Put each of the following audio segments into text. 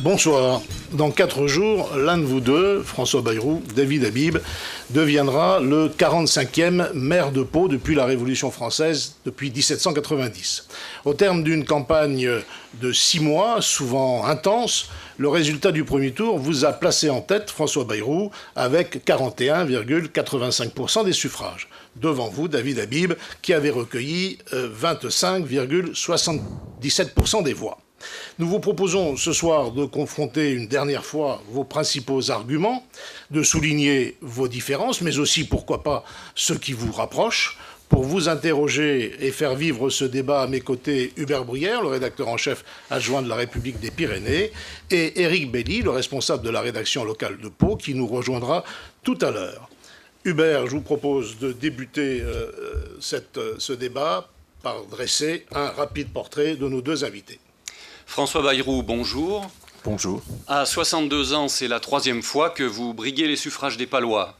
Bonsoir. Dans 4 jours, l'un de vous deux, François Bayrou, David Habib, deviendra le 45e maire de Pau depuis la Révolution française, depuis 1790. Au terme d'une campagne de 6 mois, souvent intense, le résultat du premier tour vous a placé en tête, François Bayrou, avec 41,85% des suffrages. Devant vous, David Habib, qui avait recueilli 25,77% des voix. Nous vous proposons ce soir de confronter une dernière fois vos principaux arguments, de souligner vos différences, mais aussi, pourquoi pas, ceux qui vous rapprochent. Pour vous interroger et faire vivre ce débat à mes côtés, Hubert Brière, le rédacteur en chef adjoint de la République des Pyrénées, et Éric Belli, le responsable de la rédaction locale de Pau, qui nous rejoindra tout à l'heure. Hubert, je vous propose de débuter ce débat par dresser un rapide portrait de nos deux invités. François Bayrou, bonjour. Bonjour. À 62 ans, c'est la 3e fois que vous briguez les suffrages des Palois.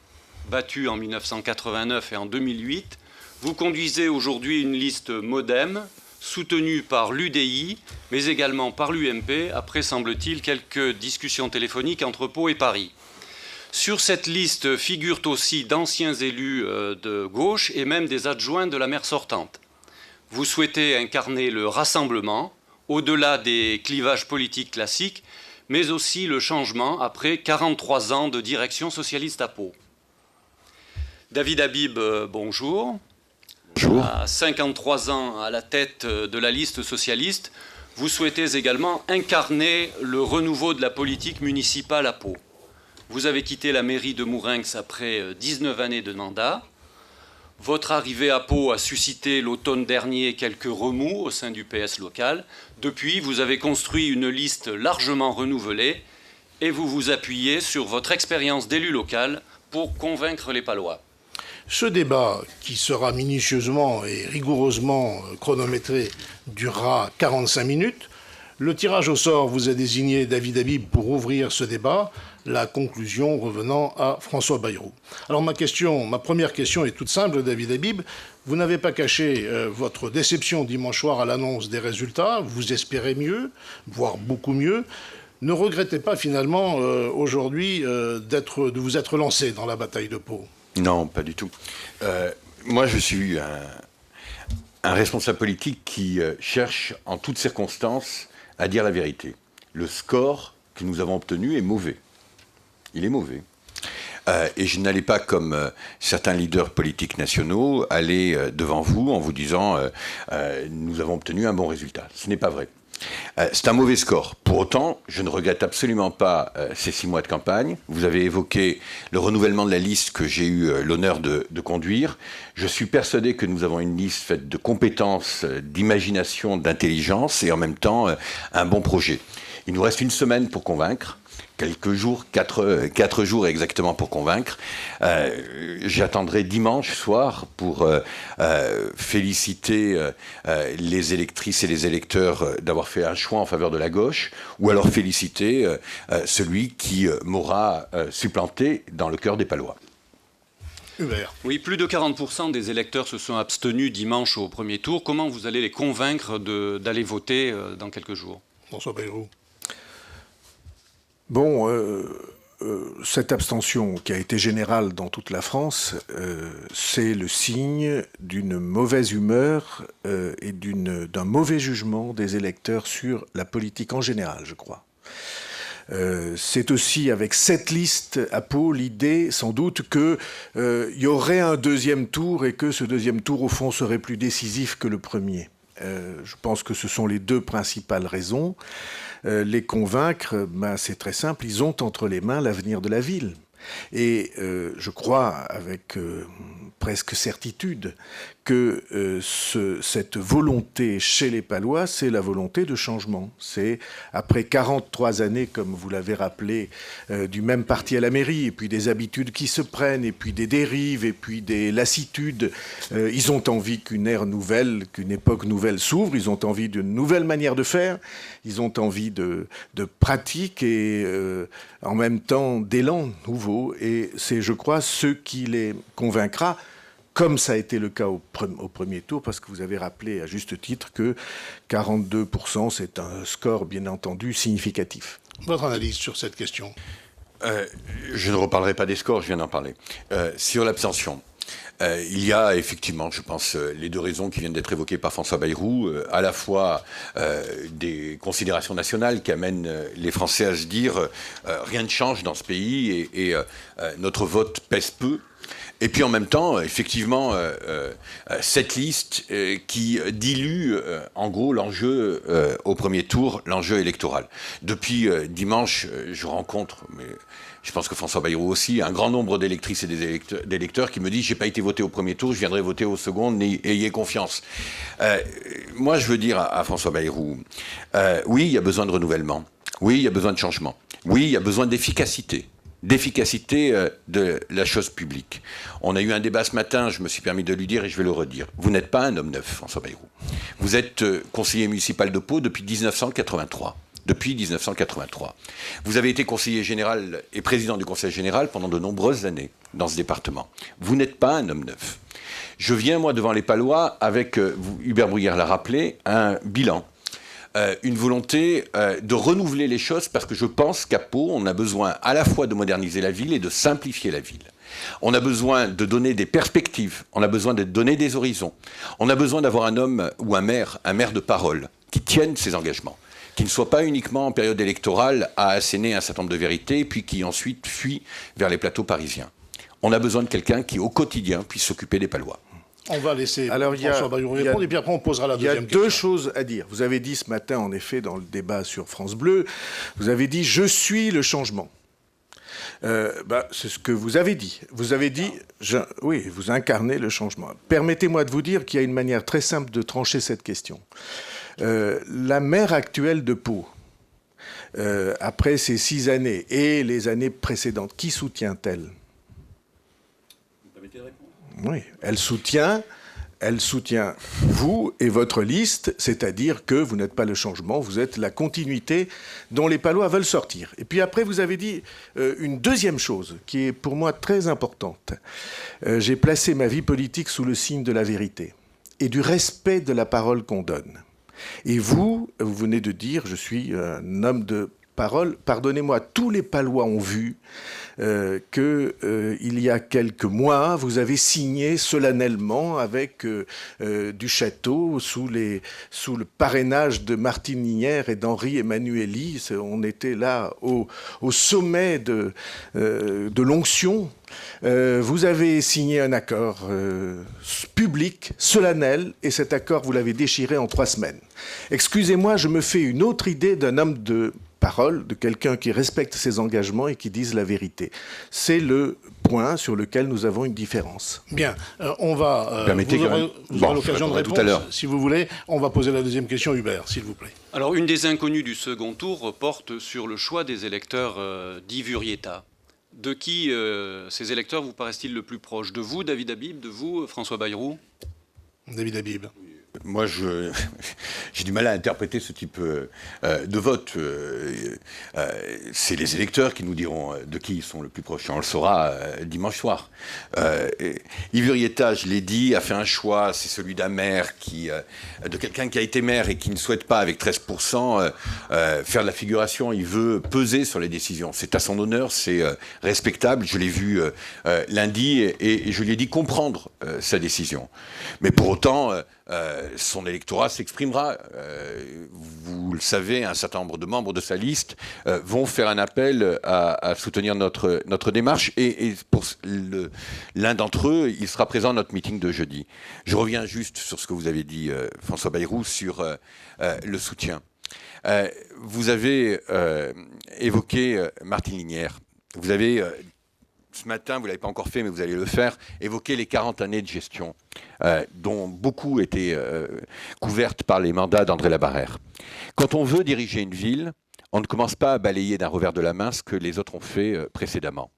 Battu en 1989 et en 2008, vous conduisez aujourd'hui une liste MoDem, soutenue par l'UDI, mais également par l'UMP, après, semble-t-il, quelques discussions téléphoniques entre Pau et Paris. Sur cette liste figurent aussi d'anciens élus de gauche et même des adjoints de la maire sortante. Vous souhaitez incarner le rassemblement, au-delà des clivages politiques classiques, mais aussi le changement après 43 ans de direction socialiste à Pau. David Habib, bonjour. Bonjour. À 53 ans à la tête de la liste socialiste, vous souhaitez également incarner le renouveau de la politique municipale à Pau. Vous avez quitté la mairie de Mourinx après 19 années de mandat. Votre arrivée à Pau a suscité l'automne dernier quelques remous au sein du PS local. Depuis, vous avez construit une liste largement renouvelée et vous vous appuyez sur votre expérience d'élu local pour convaincre les Palois. Ce débat, qui sera minutieusement et rigoureusement chronométré, durera 45 minutes. Le tirage au sort vous a désigné David Habib pour ouvrir ce débat, la conclusion revenant à François Bayrou. Alors ma première question est toute simple, David Habib. Vous n'avez pas caché votre déception dimanche soir à l'annonce des résultats. Vous espérez mieux, voire beaucoup mieux. Ne regrettez pas finalement aujourd'hui de vous être lancé dans la bataille de Pau? Non, pas du tout. Moi, je suis un responsable politique qui cherche en toutes circonstances à dire la vérité. Le score que nous avons obtenu est mauvais. Il est mauvais. Et je n'allais pas, comme certains leaders politiques nationaux, aller devant vous en vous disant nous avons obtenu un bon résultat. Ce n'est pas vrai. C'est un mauvais score. Pour autant, je ne regrette absolument pas ces 6 mois de campagne. Vous avez évoqué le renouvellement de la liste que j'ai eu l'honneur de conduire. Je suis persuadé que nous avons une liste faite de compétences, d'imagination, d'intelligence et en même temps un bon projet. Il nous reste une semaine pour convaincre. Quelques jours, 4 jours exactement pour convaincre. J'attendrai dimanche soir pour féliciter les électrices et les électeurs d'avoir fait un choix en faveur de la gauche, ou alors féliciter celui qui m'aura supplanté dans le cœur des Palois. Hubert. Oui, plus de 40% des électeurs se sont abstenus dimanche au premier tour. Comment vous allez les convaincre d'aller voter dans quelques jours? François Bayrou. Bon, cette abstention qui a été générale dans toute la France, c'est le signe d'une mauvaise humeur et d'un mauvais jugement des électeurs sur la politique en général, je crois. C'est aussi avec cette liste à Pau l'idée, sans doute, qu'il y aurait un deuxième tour et que ce deuxième tour, au fond, serait plus décisif que le premier. Je pense que ce sont les 2 principales raisons. Les convaincre, c'est très simple, ils ont entre les mains l'avenir de la ville. Et je crois, avec presque certitude, que cette volonté chez les Palois, c'est la volonté de changement. C'est, après 43 années, comme vous l'avez rappelé, du même parti à la mairie, et puis des habitudes qui se prennent, et puis des dérives, et puis des lassitudes, ils ont envie qu'une ère nouvelle, qu'une époque nouvelle s'ouvre, ils ont envie d'une nouvelle manière de faire, ils ont envie de pratiques et en même temps d'élan nouveau, et c'est, je crois, ce qui les convaincra, comme ça a été le cas au premier tour, parce que vous avez rappelé à juste titre que 42%, c'est un score bien entendu significatif. Votre analyse sur cette question? Je ne reparlerai pas des scores, je viens d'en parler. Sur l'abstention, il y a effectivement, je pense, les deux raisons qui viennent d'être évoquées par François Bayrou, à la fois des considérations nationales qui amènent les Français à se dire rien ne change dans ce pays et notre vote pèse peu. Et puis en même temps, effectivement, cette liste qui dilue en gros l'enjeu au premier tour, l'enjeu électoral. Depuis dimanche, je rencontre, mais je pense que François Bayrou aussi, un grand nombre d'électrices et d'électeurs qui me disent « j'ai pas été voté au premier tour, je viendrai voter au second, ayez confiance ». Moi, je veux dire à François Bayrou, oui, il y a besoin de renouvellement, oui, il y a besoin de changement, oui, il y a besoin d'efficacité de la chose publique. On a eu un débat ce matin, je me suis permis de lui dire et je vais le redire. Vous n'êtes pas un homme neuf, François Bayrou. Vous êtes conseiller municipal de Pau depuis 1983. Depuis 1983. Vous avez été conseiller général et président du conseil général pendant de nombreuses années dans ce département. Vous n'êtes pas un homme neuf. Je viens, moi, devant les Palois avec, Hubert Bruguière l'a rappelé, un bilan. Une volonté de renouveler les choses parce que je pense qu'à Pau, on a besoin à la fois de moderniser la ville et de simplifier la ville. On a besoin de donner des perspectives, on a besoin de donner des horizons. On a besoin d'avoir un homme ou un maire de parole, qui tienne ses engagements, qui ne soit pas uniquement en période électorale à asséner un certain nombre de vérités, puis qui ensuite fuit vers les plateaux parisiens. On a besoin de quelqu'un qui, au quotidien, puisse s'occuper des Palois. On va laisser François Bayrou répondre et puis après on posera la deuxième question. Il y a deux choses à dire. Vous avez dit ce matin, en effet, dans le débat sur France Bleu, vous avez dit « je suis le changement ». C'est ce que vous avez dit. Vous avez dit, oui, vous incarnez le changement. Permettez-moi de vous dire qu'il y a une manière très simple de trancher cette question. La maire actuelle de Pau, après ces 6 années et les années précédentes, qui soutient-elle ? Vous permettez de répondre ? Oui, elle soutient vous et votre liste, c'est-à-dire que vous n'êtes pas le changement, vous êtes la continuité dont les Palois veulent sortir. Et puis après, vous avez dit une deuxième chose qui est pour moi très importante. J'ai placé ma vie politique sous le signe de la vérité et du respect de la parole qu'on donne. Et vous venez de dire, je suis un homme de parole. Pardonnez-moi, tous les Palois ont vu qu'il y a quelques mois, vous avez signé solennellement avec du château sous le parrainage de Martine Linière et d'Henri Emmanuelli. On était là au sommet de l'onction. Vous avez signé un accord public, solennel, et cet accord, vous l'avez déchiré en 3 semaines. Excusez-moi, je me fais une autre idée d'un homme de parole, de quelqu'un qui respecte ses engagements et qui dise la vérité. C'est le point sur lequel nous avons une différence. Bien, on va... vous aurez l'occasion de répondre, tout à l'heure. Si vous voulez. On va poser la deuxième question, Hubert, s'il vous plaît. Alors, une des inconnues du second tour porte sur le choix des électeurs d'Ivurieta. De qui ces électeurs vous paraissent-ils le plus proches ? De vous, David Habib ? De vous, François Bayrou ? David Habib. Moi, j'ai du mal à interpréter ce type de vote. C'est les électeurs qui nous diront de qui ils sont le plus proches. On le saura dimanche soir. Ivurieta, je l'ai dit, a fait un choix. C'est celui d'un maire de quelqu'un qui a été maire et qui ne souhaite pas, avec 13%, faire de la figuration. Il veut peser sur les décisions. C'est à son honneur, c'est respectable. Je l'ai vu lundi et je lui ai dit comprendre sa décision. Mais pour autant... son électorat s'exprimera. Vous le savez, un certain nombre de membres de sa liste vont faire un appel à soutenir notre démarche et pour l'un d'entre eux, il sera présent à notre meeting de jeudi. Je reviens juste sur ce que vous avez dit, François Bayrou, sur le soutien. Vous avez évoqué Martine Linière. Vous avez... ce matin, vous ne l'avez pas encore fait, mais vous allez le faire, évoquer les 40 années de gestion, dont beaucoup étaient couvertes par les mandats d'André Labarrère. Quand on veut diriger une ville, on ne commence pas à balayer d'un revers de la main ce que les autres ont fait précédemment.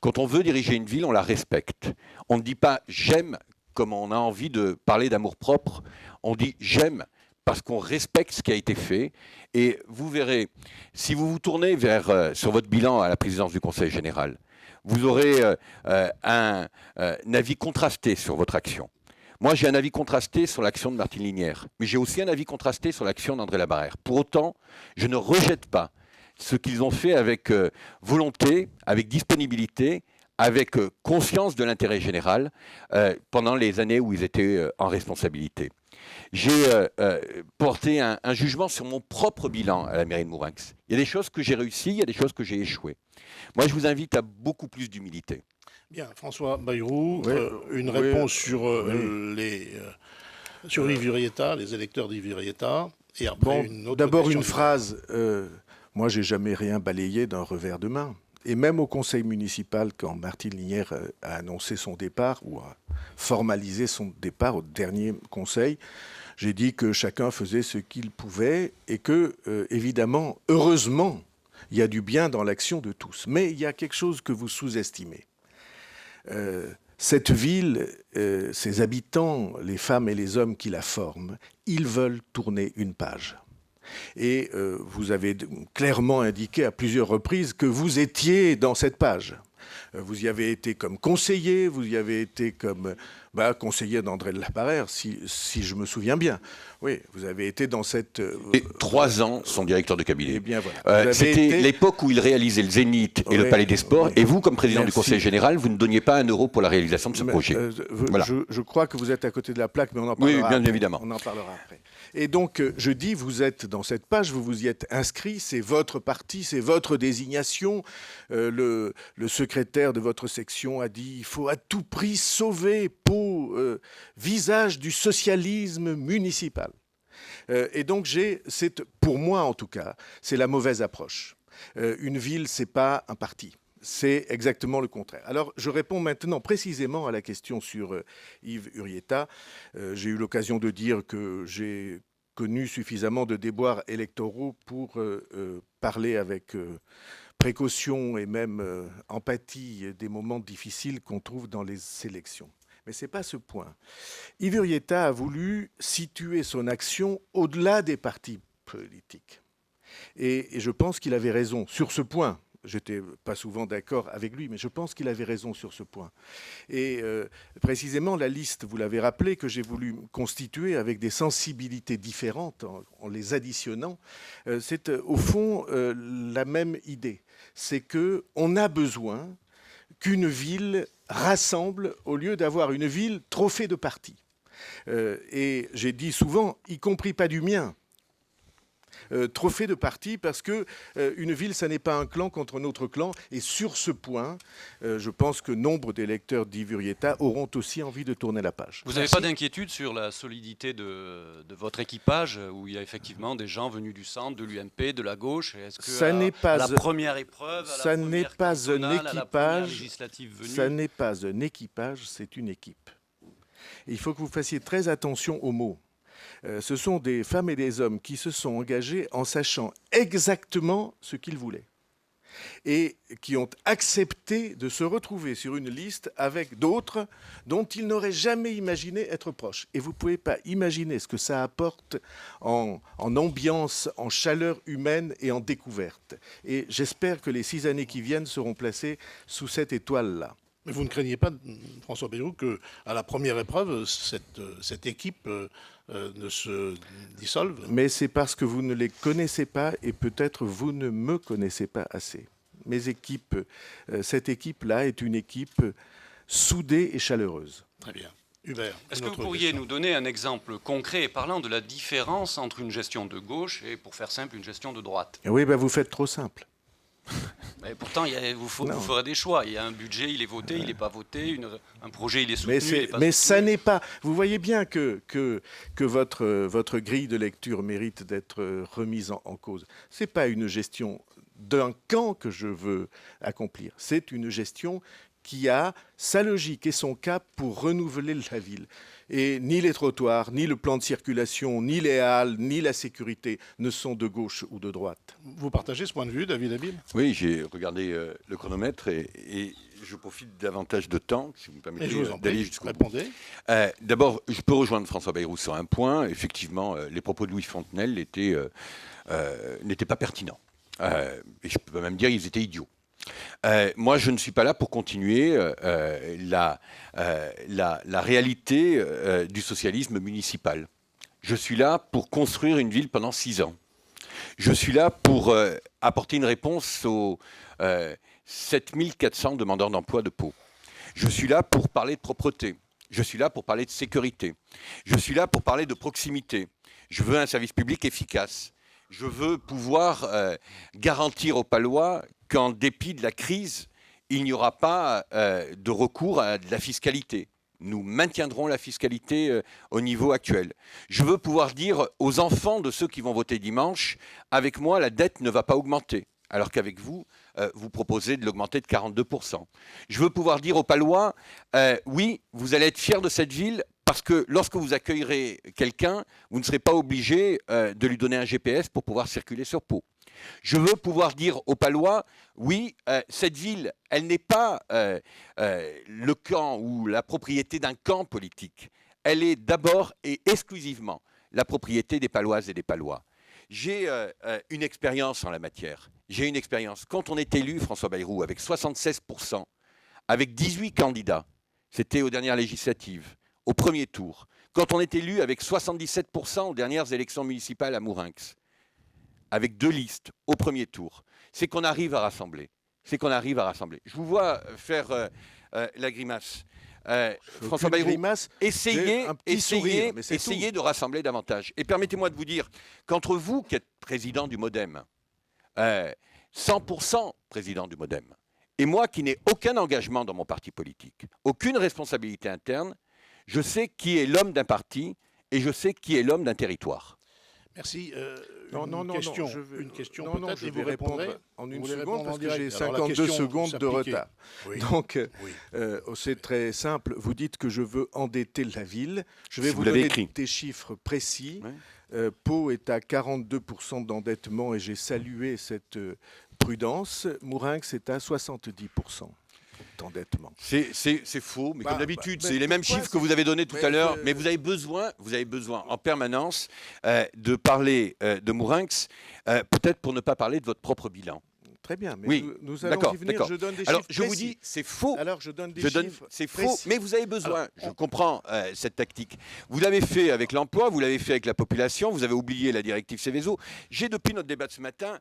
Quand on veut diriger une ville, on la respecte. On ne dit pas « j'aime » comme on a envie de parler d'amour-propre. On dit « j'aime » parce qu'on respecte ce qui a été fait. Et vous verrez, si vous vous tournez sur votre bilan à la présidence du Conseil général, vous aurez un avis contrasté sur votre action. Moi, j'ai un avis contrasté sur l'action de Martine Linière, mais j'ai aussi un avis contrasté sur l'action d'André Labarrère. Pour autant, je ne rejette pas ce qu'ils ont fait avec volonté, avec disponibilité, avec conscience de l'intérêt général pendant les années où ils étaient en responsabilité. J'ai porté un jugement sur mon propre bilan à la mairie de Mourenx. Il y a des choses que j'ai réussies, il y a des choses que j'ai échouées. Moi, je vous invite à beaucoup plus d'humilité. Bien, François Bayrou, Oui, une oui, réponse sur oui. sur Yves Urieta, les électeurs d'Yves Urieta, et après une autre d'abord question une phrase. Moi, j'ai jamais rien balayé d'un revers de main. Et même au conseil municipal, quand Martine Linière a annoncé son départ, ou a formalisé son départ au dernier conseil, j'ai dit que chacun faisait ce qu'il pouvait et que, évidemment, heureusement, il y a du bien dans l'action de tous. Mais il y a quelque chose que vous sous-estimez. Cette ville, ses habitants, les femmes et les hommes qui la forment, ils veulent tourner une page. Et vous avez clairement indiqué à plusieurs reprises que vous étiez dans cette page. Vous y avez été comme conseiller, vous y avez été comme conseiller d'André de Laparère, si je me souviens bien. Oui, vous avez été dans cette... Et 3 ans, son directeur de cabinet. Eh bien, voilà. C'était l'époque où il réalisait le Zénith et le Palais des Sports. Et vous, comme président du Conseil général, vous ne donniez pas 1 euro pour la réalisation de ce projet. Voilà. Je crois que vous êtes à côté de la plaque, mais on en parlera. Oui, bien évidemment. On en parlera après. Et donc, je dis, vous êtes dans cette page, vous vous y êtes inscrit, c'est votre parti, c'est votre désignation. Le secrétaire de votre section a dit, il faut à tout prix sauver Pau, visage du socialisme municipal. Et donc, pour moi en tout cas, c'est la mauvaise approche. Une ville, c'est pas un parti. C'est exactement le contraire. Alors, je réponds maintenant précisément à la question sur Yves Urieta. J'ai eu l'occasion de dire que j'ai connu suffisamment de déboires électoraux pour parler avec précaution et même empathie des moments difficiles qu'on trouve dans les sélections. Mais ce n'est pas ce point. Yves Urieta a voulu situer son action au-delà des partis politiques. Et je pense qu'il avait raison sur ce point. Je n'étais pas souvent d'accord avec lui, mais je pense qu'il avait raison sur ce point. Et précisément, la liste, vous l'avez rappelé, que j'ai voulu constituer avec des sensibilités différentes, en les additionnant, c'est au fond la même idée. C'est qu'on a besoin qu'une ville rassemble au lieu d'avoir une ville trop faite de partis. Et j'ai dit souvent, y compris pas du mien, trop fait de partis parce que une ville, ça n'est pas un clan contre un autre clan. Et sur ce point, je pense que nombre d'électeurs d'Yves Urieta auront aussi envie de tourner la page. Vous n'avez pas d'inquiétude sur la solidité de votre équipage, où il y a effectivement des gens venus du centre, de l'UMP, de la gauche. Est-ce que à la première épreuve, à la première cantonale, à la première législative venue, ça n'est pas un équipage, c'est une équipe. Et il faut que vous fassiez très attention aux mots. Ce sont des femmes et des hommes qui se sont engagés en sachant exactement ce qu'ils voulaient et qui ont accepté de se retrouver sur une liste avec d'autres dont ils n'auraient jamais imaginé être proches. Et vous ne pouvez pas imaginer ce que ça apporte en ambiance, en chaleur humaine et en découverte. Et j'espère que les 6 années qui viennent seront placées sous cette étoile-là. Mais vous ne craignez pas, François Bayrou, qu'à la première épreuve, cette équipe ne se dissolve? Mais c'est parce que vous ne les connaissez pas et peut-être vous ne me connaissez pas assez. Mes équipes, cette équipe-là est une équipe soudée et chaleureuse. Très bien. Hubert, est-ce que vous pourriez nous donner un exemple concret et parlant de la différence entre une gestion de gauche et, pour faire simple, une gestion de droite? Oui, vous faites trop simple. Mais pourtant, vous ferez des choix. Il y a un budget, il est voté, il n'est pas voté. Un projet, il est soutenu, il n'est pas mais soutenu. Ça n'est pas... Vous voyez bien que votre grille de lecture mérite d'être remise en cause. Ce n'est pas une gestion d'un camp que je veux accomplir. C'est une gestion qui a sa logique et son cap pour renouveler la ville. Et ni les trottoirs, ni le plan de circulation, ni les halles, ni la sécurité ne sont de gauche ou de droite. Vous partagez ce point de vue, David Habib? Oui, j'ai regardé le chronomètre et je profite davantage de temps, si vous me permettez, d'aller jusqu'au bout. D'abord, je peux rejoindre François Bayrou sur un point. Effectivement, les propos de Louis Fontenelle n'étaient pas pertinents. Et je peux même dire qu'ils étaient idiots. Moi, je ne suis pas là pour continuer la réalité du socialisme municipal. Je suis là pour construire une ville pendant 6 ans. Je suis là pour apporter une réponse aux 7400 demandeurs d'emploi de Pau. Je suis là pour parler de propreté. Je suis là pour parler de sécurité. Je suis là pour parler de proximité. Je veux un service public efficace. Je veux pouvoir garantir aux Palois qu'en dépit de la crise, il n'y aura pas de recours à de la fiscalité. Nous maintiendrons la fiscalité au niveau actuel. Je veux pouvoir dire aux enfants de ceux qui vont voter dimanche, avec moi, la dette ne va pas augmenter, alors qu'avec vous, vous proposez de l'augmenter de 42%. Je veux pouvoir dire aux Palois, oui, vous allez être fiers de cette ville, parce que lorsque vous accueillerez quelqu'un, vous ne serez pas obligé de lui donner un GPS pour pouvoir circuler sur Pau. Je veux pouvoir dire aux Palois, oui, cette ville, elle n'est pas le camp ou la propriété d'un camp politique. Elle est d'abord et exclusivement la propriété des Paloises et des Palois. J'ai une expérience en la matière. J'ai une expérience. Quand on est élu, François Bayrou, avec 76%, avec 18 candidats, c'était aux dernières législatives, au premier tour. Quand on est élu avec 77% aux dernières élections municipales à Mourinx, avec 2 listes au premier tour, c'est qu'on arrive à rassembler. C'est qu'on arrive à rassembler. Je vous vois faire la grimace. François Bayrou, essayez de rassembler davantage. Et permettez-moi de vous dire qu'entre vous qui êtes président du MoDem, 100% président du MoDem, et moi qui n'ai aucun engagement dans mon parti politique, aucune responsabilité interne, je sais qui est l'homme d'un parti et je sais qui est l'homme d'un territoire. Merci. Une question peut-être, et vous répondrez en une seconde, parce que j'ai 52 secondes de retard. Oui. Donc, Oui. c'est très simple. Vous dites que je veux endetter la ville. Je vais Si vous vous l'avez donner écrit. des chiffres précis. Ouais. Pau est à 42% d'endettement et j'ai salué cette prudence. Mourinx est à 70% d'endettement. C'est faux, mais comme d'habitude, mais c'est les mêmes pourquoi chiffres que vous avez donnés tout à l'heure. Mais vous avez besoin en permanence de parler de Mourinx, peut-être pour ne pas parler de votre propre bilan. Très bien, mais Oui, nous allons y venir. Je donne des Alors, chiffres je vous précis. dis, c'est faux. Alors, je donne des chiffres C'est faux, précis. mais vous avez besoin. Je comprends cette tactique. Vous l'avez fait avec l'emploi, vous l'avez fait avec la population, vous avez oublié la directive Seveso. J'ai, depuis notre débat de ce matin,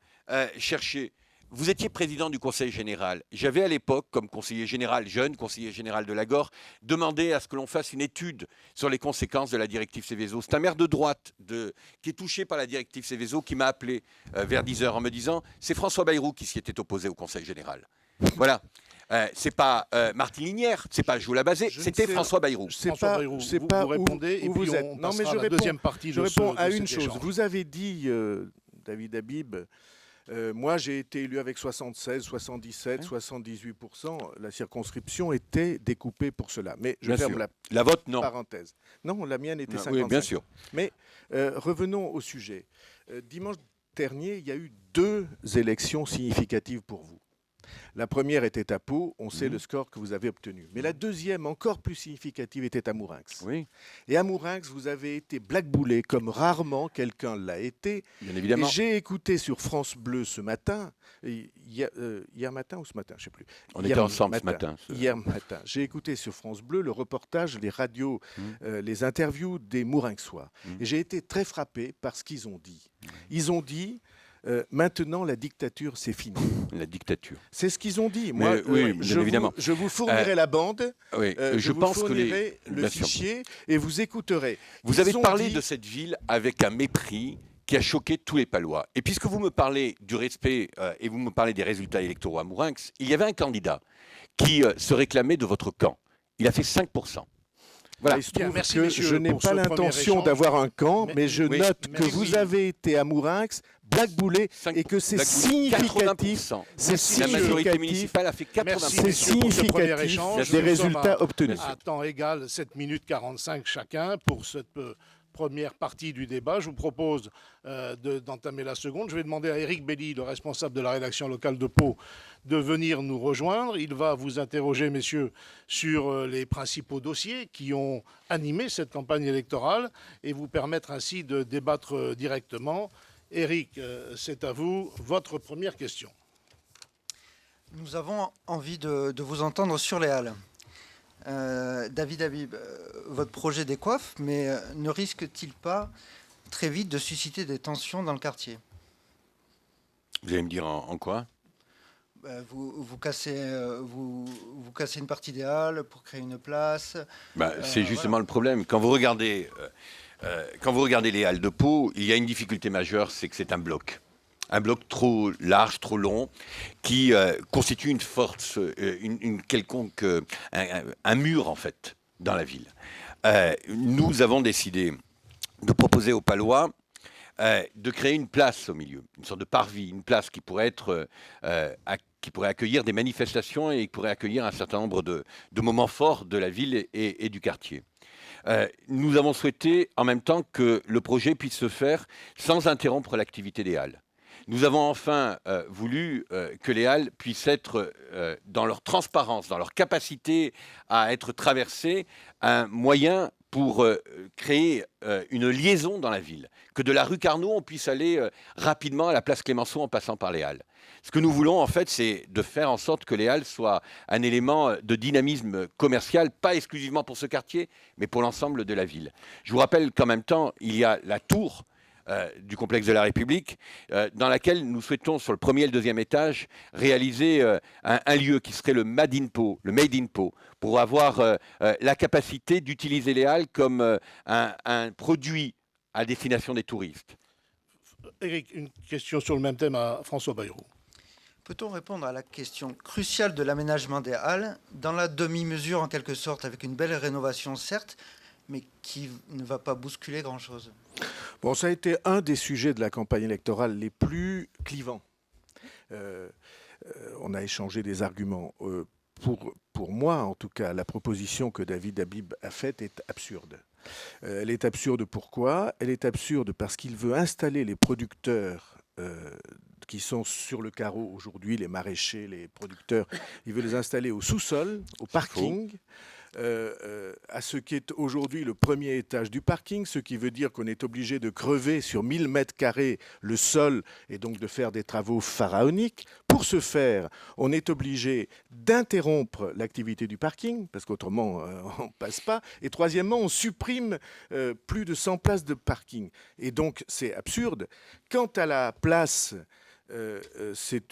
cherché. Vous étiez président du Conseil général. J'avais à l'époque, comme conseiller général, jeune conseiller général de l'Agor, demandé à ce que l'on fasse une étude sur les conséquences de la directive Seveso. C'est un maire de droite qui est touché par la directive Seveso qui m'a appelé vers 10h en me disant « C'est François Bayrou qui s'y était opposé au Conseil général ». Voilà. C'est pas Martine Linière, c'est pas Joe Labazé, c'était François Bayrou. François Bayrou, vous répondez et puis on passera à la deuxième partie je de réponds à cet une chose. échange. Vous avez dit, David Habib, moi j'ai été élu avec 76, 77, 78%. La circonscription était découpée pour cela. Mais je ferme la vôtre, non. Parenthèse. Non, la mienne était 55. Oui, bien sûr. Mais revenons au sujet. Dimanche dernier, il y a eu 2 élections significatives pour vous. La première était à Pau, on sait le score que vous avez obtenu. Mais la deuxième, encore plus significative, était à Mourinx. Oui. Et à Mourinx, vous avez été blackboulé comme rarement quelqu'un l'a été. Bien évidemment. Et j'ai écouté sur France Bleu ce matin, hier matin ou ce matin, je ne sais plus. On était ensemble ce matin. Hier matin. J'ai écouté sur France Bleu le reportage, les radios, les interviews des Mourinxois. Et j'ai été très frappé par ce qu'ils ont dit. Ils ont dit... maintenant, la dictature, c'est fini. La dictature. C'est ce qu'ils ont dit. Moi, évidemment. Je vous fournirai la bande, je vous pense fournirai le fichier et vous écouterez. Vous avez parlé de cette ville avec un mépris qui a choqué tous les Palois. Et puisque vous me parlez du respect et vous me parlez des résultats électoraux à Mourinx, il y avait un candidat qui se réclamait de votre camp. Il a fait 5%. Voilà. Il se trouve que je n'ai pas l'intention d'avoir un camp, mais je note que vous avez été à Mourinx blackboulé et que c'est significatif. La majorité municipale a fait 80%. C'est significatif des résultats obtenus. À temps égal, 7 minutes 45 chacun pour cette première partie du débat. Je vous propose d'entamer la seconde. Je vais demander à Éric Belli, le responsable de la rédaction locale de Pau, de venir nous rejoindre. Il va vous interroger, messieurs, sur les principaux dossiers qui ont animé cette campagne électorale et vous permettre ainsi de débattre directement. Éric, c'est à vous. Votre première question. Nous avons envie de vous entendre sur les Halles. David Habib, votre projet décoiffe, mais ne risque-t-il pas très vite de susciter des tensions dans le quartier ? Vous allez me dire en quoi? Vous cassez une partie des halles pour créer une place. C'est justement Voilà. le problème. Quand vous regardez les halles de Pau, il y a une difficulté majeure, c'est que c'est un bloc. Un bloc trop large, trop long, qui constitue une force, une quelconque, un mur en fait, dans la ville. Nous avons décidé de proposer aux Palois de créer une place au milieu, une sorte de parvis, une place qui pourrait être qui pourrait accueillir des manifestations et qui pourrait accueillir un certain nombre de moments forts de la ville et du quartier. Nous avons souhaité en même temps que le projet puisse se faire sans interrompre l'activité des halles. Nous avons enfin voulu que les halles puissent être, dans leur transparence, dans leur capacité à être traversées, un moyen pour créer une liaison dans la ville. Que de la rue Carnot, on puisse aller rapidement à la place Clémenceau en passant par les halles. Ce que nous voulons, en fait, c'est de faire en sorte que les halles soient un élément de dynamisme commercial, pas exclusivement pour ce quartier, mais pour l'ensemble de la ville. Je vous rappelle qu'en même temps, il y a la tour du complexe de la République, dans laquelle nous souhaitons, sur le premier et le deuxième étage, réaliser un lieu qui serait le Made in Pau, pour avoir la capacité d'utiliser les halles comme un produit à destination des touristes. Éric, une question sur le même thème à François Bayrou. Peut-on répondre à la question cruciale de l'aménagement des halles dans la demi-mesure en quelque sorte, avec une belle rénovation certes, mais qui ne va pas bousculer grand-chose? Bon, ça a été un des sujets de la campagne électorale les plus clivants. On a échangé des arguments. Pour moi, en tout cas, la proposition que David Habib a faite est absurde. Elle est absurde pourquoi? Elle est absurde parce qu'il veut installer les producteurs qui sont sur le carreau aujourd'hui, les maraîchers, les producteurs, il veut les installer au sous-sol, au parking, à ce qui est aujourd'hui le premier étage du parking, ce qui veut dire qu'on est obligé de crever sur 1000 mètres carrés le sol et donc de faire des travaux pharaoniques. Pour ce faire, on est obligé d'interrompre l'activité du parking, parce qu'autrement, on ne passe pas. Et troisièmement, on supprime plus de 100 places de parking. Et donc, c'est absurde. Quant à la place... c'est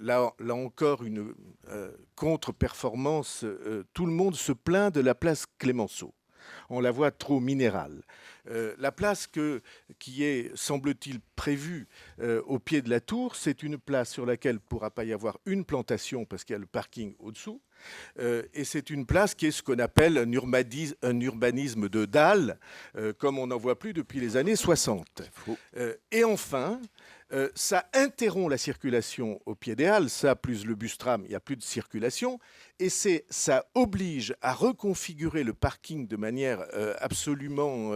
là encore une contre-performance. Tout le monde se plaint de la place Clémenceau. On la voit trop minérale. La place qui est, semble-t-il, prévue au pied de la tour, c'est une place sur laquelle il ne pourra pas y avoir une plantation parce qu'il y a le parking au-dessous. Et c'est une place qui est ce qu'on appelle un urbanisme de dalle, comme on n'en voit plus depuis les années 60. Et enfin... ça interrompt la circulation au pied des halles, ça plus le bus tram, il n'y a plus de circulation, et ça oblige à reconfigurer le parking de manière absolument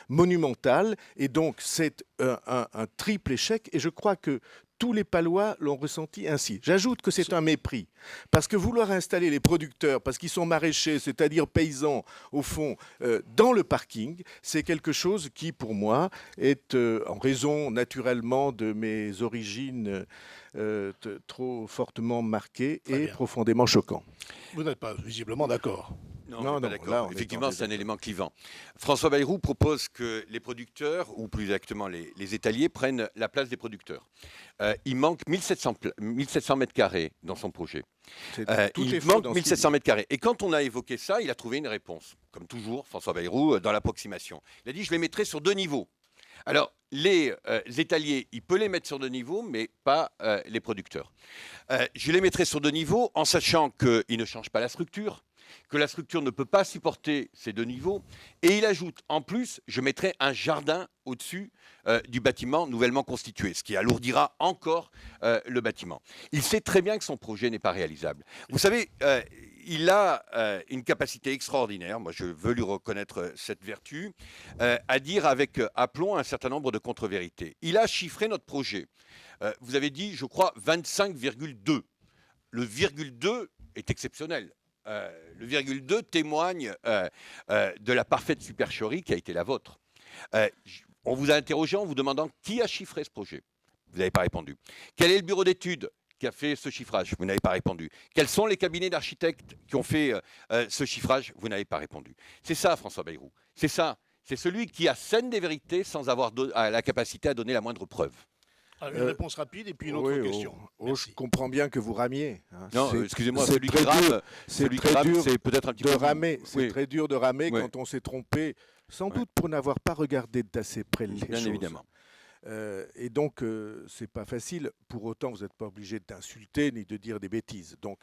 monumentale, et donc c'est un triple échec, et je crois que tous les Palois l'ont ressenti ainsi. J'ajoute que c'est un mépris, parce que vouloir installer les producteurs, parce qu'ils sont maraîchers, c'est-à-dire paysans, au fond, dans le parking, c'est quelque chose qui, pour moi, est, en raison naturellement de mes origines trop fortement marquées, et profondément choquant. Vous n'êtes pas visiblement d'accord. Non, d'accord. Effectivement, c'est un élément clivant. François Bayrou propose que les producteurs, ou plus exactement les étaliers, prennent la place des producteurs. Il manque 1700 mètres carrés dans son projet. Il manque 1700 mètres carrés. Et quand on a évoqué ça, il a trouvé une réponse. Comme toujours, François Bayrou, dans l'approximation. Il a dit, je les mettrai sur 2 niveaux. Alors, les étaliers, il peut les mettre sur 2 niveaux, mais pas les producteurs. Je les mettrai sur 2 niveaux en sachant qu'ils ne changent pas la structure, que la structure ne peut pas supporter ces 2 niveaux. Et il ajoute, en plus, je mettrai un jardin au-dessus du bâtiment nouvellement constitué, ce qui alourdira encore le bâtiment. Il sait très bien que son projet n'est pas réalisable. Vous savez, il a une capacité extraordinaire, moi je veux lui reconnaître cette vertu, à dire avec aplomb un certain nombre de contre-vérités. Il a chiffré notre projet. Vous avez dit, je crois, 25,2. Le virgule 2 est exceptionnel. Le virgule 2 témoigne de la parfaite supercherie qui a été la vôtre. On vous a interrogé en vous demandant qui a chiffré ce projet. Vous n'avez pas répondu. Quel est le bureau d'études qui a fait ce chiffrage? Vous n'avez pas répondu. Quels sont les cabinets d'architectes qui ont fait ce chiffrage? Vous n'avez pas répondu. C'est ça, François Bayrou. C'est ça. C'est celui qui assène des vérités sans avoir la capacité à donner la moindre preuve. Une réponse rapide et puis une autre question. Je comprends bien que vous ramiez. Hein. Non, excusez-moi, c'est celui qui très rame, dur. celui qui très rame, dur c'est peut-être un petit de peu... ramer. Oui. C'est très dur de ramer Oui. quand on s'est trompé, sans doute pour n'avoir pas regardé d'assez près les Bien choses. évidemment. Et donc, c'est pas facile. Pour autant, vous n'êtes pas obligé d'insulter ni de dire des bêtises. Donc,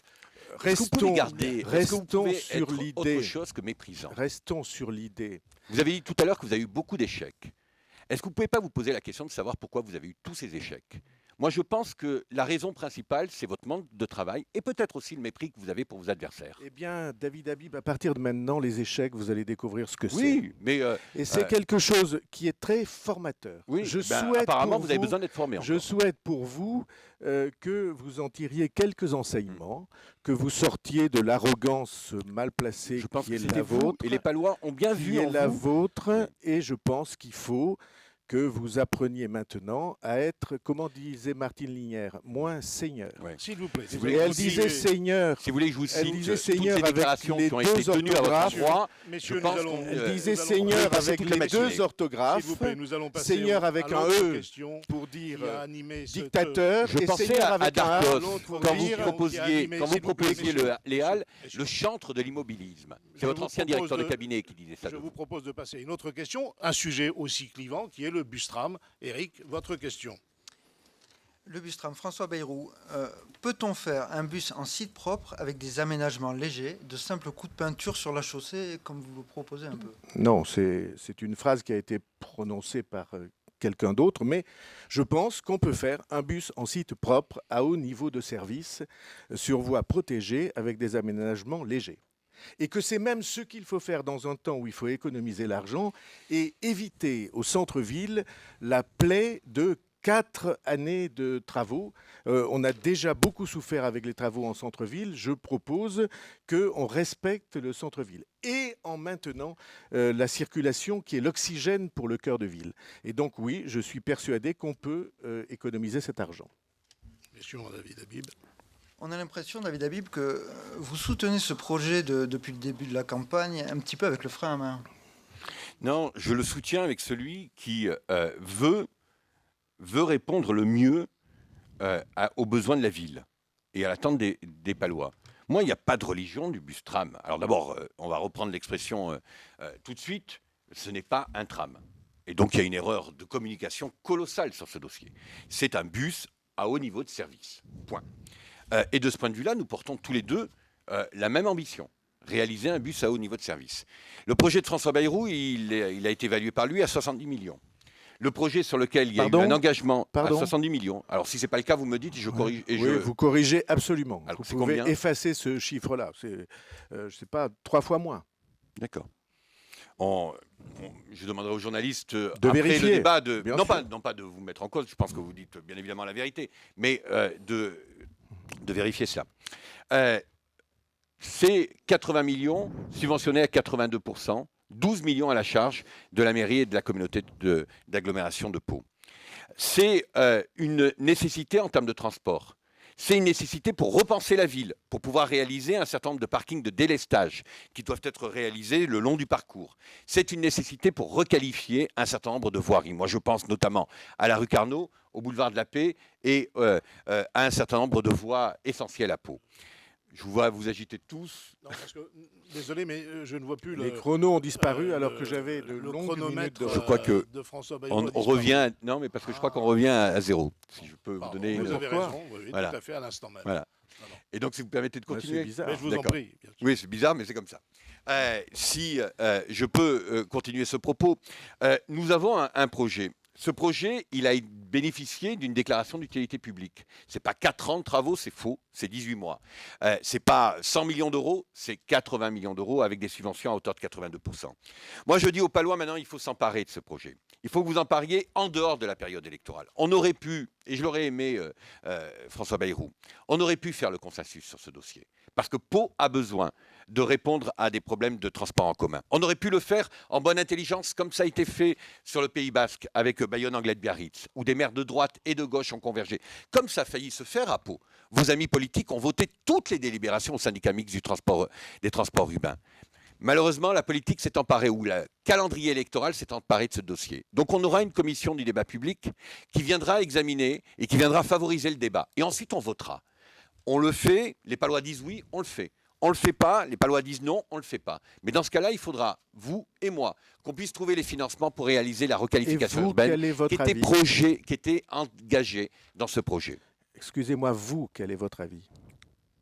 restons sur l'idée. Autre chose que méprisant. Restons sur l'idée. Vous avez dit tout à l'heure que vous avez eu beaucoup d'échecs. Est-ce que vous ne pouvez pas vous poser la question de savoir pourquoi vous avez eu tous ces échecs ? Moi, je pense que la raison principale, c'est votre manque de travail et peut-être aussi le mépris que vous avez pour vos adversaires. Eh bien, David Habib, à partir de maintenant, les échecs, vous allez découvrir ce que c'est. Oui, mais... Et c'est quelque chose qui est très formateur. Oui, souhaite apparemment, vous avez besoin d'être formé. Je souhaite pour vous que vous en tiriez quelques enseignements, que vous sortiez de l'arrogance mal placée Je pense qui que est c'était la vous, vôtre. et les Palois ont bien qui vu est en la vous. vôtre, et je pense qu'il faut que vous appreniez maintenant à être, comment disait Martine Linière, moins seigneur. Ouais. S'il vous plaît. Et elle disait seigneur. Si vous voulez que je vous Elle cite disait toutes Seigneur ces avec déclarations les qui ont été deux tenues à votre orthographes. endroit, Messieurs, je pense nous allons- qu'on- Elle disait nous allons Seigneur passer avec toute la les matinée. deux orthographes, S'il vous plaît, nous allons passer Seigneur avec à un l'autre E question pour dire qui a animé cette- dictateur, Je et pensais Seigneur à avec un A. Darcos, l'autre pour quand vous dire- proposiez, s'il vous plaît, messieurs, les Halles, messieurs. le chantre de l'immobilisme. Je C'est votre vous ancien propose directeur de de- cabinet qui disait ça. Je vous propose de passer à une autre question, un sujet aussi clivant qui est le bus tram. Éric, votre question. Le bus tram, François Bayrou, peut-on faire un bus en site propre avec des aménagements légers, de simples coups de peinture sur la chaussée, comme vous le proposez un peu? Non, c'est une phrase qui a été prononcée par quelqu'un d'autre, mais je pense qu'on peut faire un bus en site propre à haut niveau de service, sur voie protégée, avec des aménagements légers. Et que c'est même ce qu'il faut faire dans un temps où il faut économiser l'argent et éviter au centre-ville la plaie de 4 années de travaux. On a déjà beaucoup souffert avec les travaux en centre-ville. Je propose qu'on respecte le centre-ville et en maintenant la circulation qui est l'oxygène pour le cœur de ville. Et donc oui, je suis persuadé qu'on peut économiser cet argent. Question à David Habib. On a l'impression, David Habib, que vous soutenez ce projet depuis le début de la campagne un petit peu avec le frein à main. Non, je le soutiens avec celui qui veut répondre le mieux aux besoins de la ville et à l'attente des Palois. Moi, il n'y a pas de religion du bus tram. Alors d'abord, on va reprendre l'expression tout de suite, ce n'est pas un tram. Et donc, il y a une erreur de communication colossale sur ce dossier. C'est un bus à haut niveau de service. Point. Et de ce point de vue-là, nous portons tous les deux la même ambition. Réaliser un bus à haut niveau de service. Le projet de François Bayrou, il a été évalué par lui à 70 millions. Le projet sur lequel il y a eu un engagement à 70 millions. Alors, si ce n'est pas le cas, vous me dites et je corrige. Et oui, vous corrigez absolument. Alors, vous pouvez effacer ce chiffre-là. C'est, je ne sais pas, 3 fois moins. D'accord. Je demanderai aux journalistes de après vérifier, le débat non pas de vous mettre en cause, je pense que vous dites bien évidemment la vérité, mais de vérifier cela. C'est 80 millions subventionnés à 82%, 12 millions à la charge de la mairie et de la communauté d'agglomération de Pau. C'est une nécessité en termes de transport. C'est une nécessité pour repenser la ville, pour pouvoir réaliser un certain nombre de parkings de délestage qui doivent être réalisés le long du parcours. C'est une nécessité pour requalifier un certain nombre de voiries. Moi, je pense notamment à la rue Carnot, au boulevard de la Paix et à un certain nombre de voies essentielles à Pau. Je vous vois vous agiter tous. Non, parce que, désolé, mais je ne vois plus les chronos ont disparu alors que j'avais de longues minutes de, je crois que de François Bayrou. on revient. Non, mais parce que je crois qu'on revient à zéro. Si je peux vous donner vous une. avez raison, oui, voilà. Tout à fait à l'instant même. Voilà. Et donc, si vous permettez de continuer. C'est bizarre. Mais je vous en prie. Bien sûr. Oui, c'est bizarre, mais c'est comme ça. Si je peux continuer ce propos, nous avons un projet. Ce projet, il a bénéficié d'une déclaration d'utilité publique. Ce n'est pas 4 ans de travaux, c'est faux, c'est 18 mois. Ce n'est pas 100 millions d'euros, c'est 80 millions d'euros avec des subventions à hauteur de 82%. Moi, je dis aux Palois, maintenant, il faut s'emparer de ce projet. Il faut que vous en parliez en dehors de la période électorale. On aurait pu, et je l'aurais aimé, François Bayrou, on aurait pu faire le consensus sur ce dossier. Parce que Pau a besoin de répondre à des problèmes de transport en commun. On aurait pu le faire en bonne intelligence, comme ça a été fait sur le Pays Basque avec Bayonne-Anglet-Biarritz, où des maires de droite et de gauche ont convergé. Comme ça a failli se faire à Pau. Vos amis politiques ont voté toutes les délibérations au syndicat mixte des transports urbains. Malheureusement, la politique s'est emparée, ou le calendrier électoral s'est emparé de ce dossier. Donc on aura une commission du débat public qui viendra examiner et qui viendra favoriser le débat. Et ensuite on votera. On le fait, les Palois disent oui, on le fait. On ne le fait pas, les Palois disent non, on ne le fait pas. Mais dans ce cas-là, il faudra, vous et moi, qu'on puisse trouver les financements pour réaliser la requalification urbaine qui était engagée dans ce projet. Excusez-moi, vous, quel est votre avis?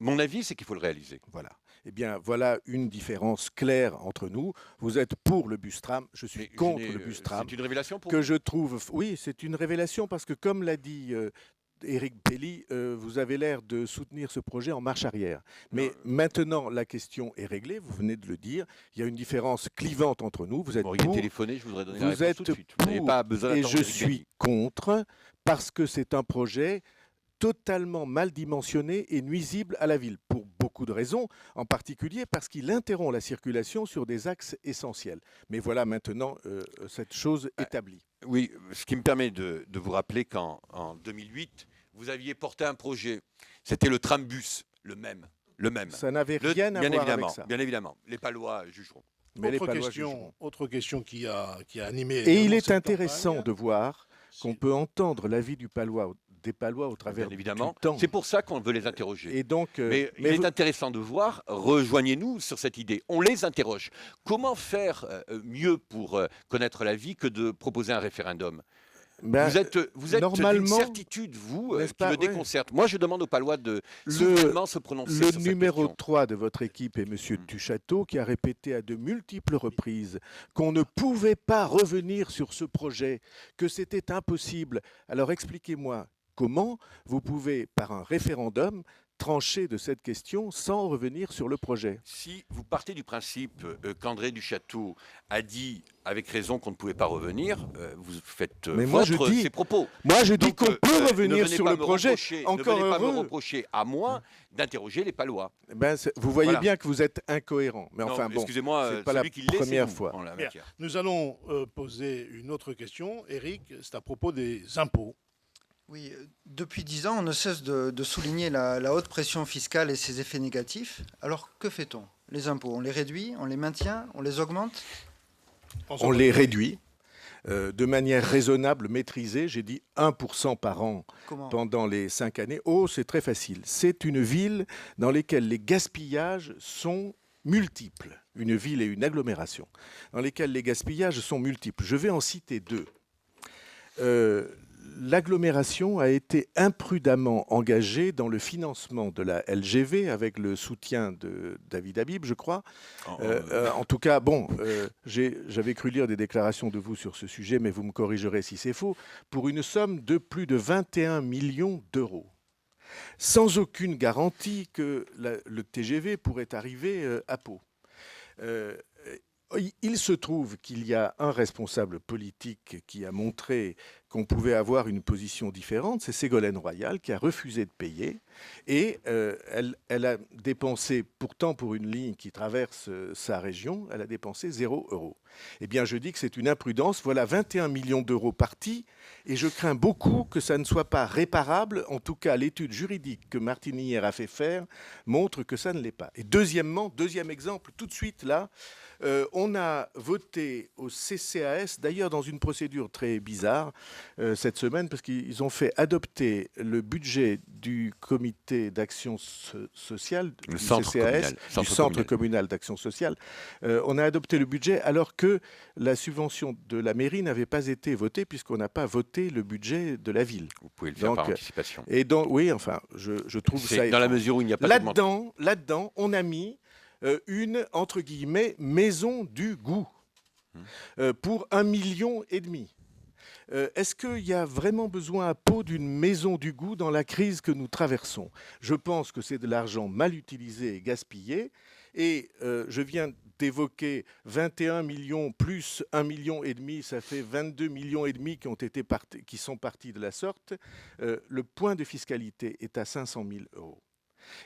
Mon avis, c'est qu'il faut le réaliser. Voilà. Eh bien, voilà une différence claire entre nous. Vous êtes pour le bus tram, je suis contre le bus tram. C'est une révélation pour que vous. je trouve. Oui, c'est une révélation parce que, comme l'a dit Éric Belli, vous avez l'air de soutenir ce projet en marche arrière. Mais maintenant, la question est réglée. Vous venez de le dire. Il y a une différence clivante entre nous. Vous êtes Vous pour. téléphoné, je voudrais donner la Vous réponse êtes tout de suite. Vous n'avez pour, pas besoin et d'attendre je Éric suis Belli. contre parce que c'est un projet totalement mal dimensionné et nuisible à la ville, pour beaucoup de raisons, en particulier parce qu'il interrompt la circulation sur des axes essentiels. Mais voilà maintenant cette chose établie. Oui, ce qui me permet de vous rappeler qu'en 2008, vous aviez porté un projet, c'était le trambus, le même. Ça n'avait rien à voir avec ça. Bien évidemment, les Palois jugeront. Mais les Palois jugeront. Autre question qui a animé... Et il est cette intéressant campagne. de voir qu'on peut entendre l'avis des Palois au travers Bien évidemment. du temps. C'est pour ça qu'on veut les interroger. Et donc, mais il est intéressant de voir, rejoignez-nous sur cette idée, on les interroge. Comment faire mieux pour connaître la vie que de proposer un référendum? Vous êtes d'une certitude, vous, qui me déconcerte. Moi, je demande aux Palois de souverainement se prononcer sur cette question. Le numéro 3 de votre équipe est M. Duchâteau, qui a répété à de multiples reprises qu'on ne pouvait pas revenir sur ce projet, que c'était impossible. Alors expliquez-moi, comment vous pouvez, par un référendum, trancher de cette question sans revenir sur le projet? Si vous partez du principe qu'André Duchâteau a dit avec raison qu'on ne pouvait pas revenir, vous faites ses propos. Moi, je dis qu'on peut revenir sur le projet. Encore heureux. Ne venez pas me reprocher à moi d'interroger les Palois. Vous voyez bien que vous êtes incohérent. Mais enfin, bon, excusez-moi, c'est pas la première fois. Nous allons poser une autre question. Éric, c'est à propos des impôts. Oui, depuis 10 ans, on ne cesse de souligner la haute pression fiscale et ses effets négatifs. Alors, que fait-on? Les impôts, on les réduit, on les maintient, on les augmente? On les réduit de manière raisonnable, maîtrisée. J'ai dit 1% par an pendant les 5 années. Oh, c'est très facile. C'est une ville dans laquelle les gaspillages sont multiples. Une ville et une agglomération dans lesquelles les gaspillages sont multiples. Je vais en citer deux. L'agglomération a été imprudemment engagée dans le financement de la LGV avec le soutien de David Habib, je crois. En tout cas, j'avais cru lire des déclarations de vous sur ce sujet, mais vous me corrigerez si c'est faux, pour une somme de plus de 21 millions d'euros, sans aucune garantie que le TGV pourrait arriver à Pau. Il se trouve qu'il y a un responsable politique qui a montré qu'on pouvait avoir une position différente, c'est Ségolène Royal qui a refusé de payer et elle a dépensé, pourtant pour une ligne qui traverse sa région, elle a dépensé 0 €. Eh bien je dis que c'est une imprudence, voilà 21 millions d'euros partis et je crains beaucoup que ça ne soit pas réparable, en tout cas l'étude juridique que Martinière a fait faire montre que ça ne l'est pas. Et deuxième exemple, tout de suite là, on a voté au CCAS, d'ailleurs dans une procédure très bizarre cette semaine, parce qu'ils ont fait adopter le budget du comité d'action sociale, du CCAS, du Centre communal d'action sociale. On a adopté le budget alors que la subvention de la mairie n'avait pas été votée, puisqu'on n'a pas voté le budget de la ville. Vous pouvez le faire par anticipation. Et donc, oui, enfin, je trouve ça... Dans la mesure où il n'y a pas Là-dedans, on a mis une, entre guillemets, maison du goût pour 1,5 million. Est-ce qu'il y a vraiment besoin à Pau d'une maison du goût dans la crise que nous traversons? Je pense que c'est de l'argent mal utilisé et gaspillé. Et je viens d'évoquer 21 millions plus 1,5 million, ça fait 22,5 millions qui sont partis de la sorte. Le point de fiscalité est à 500 000 €.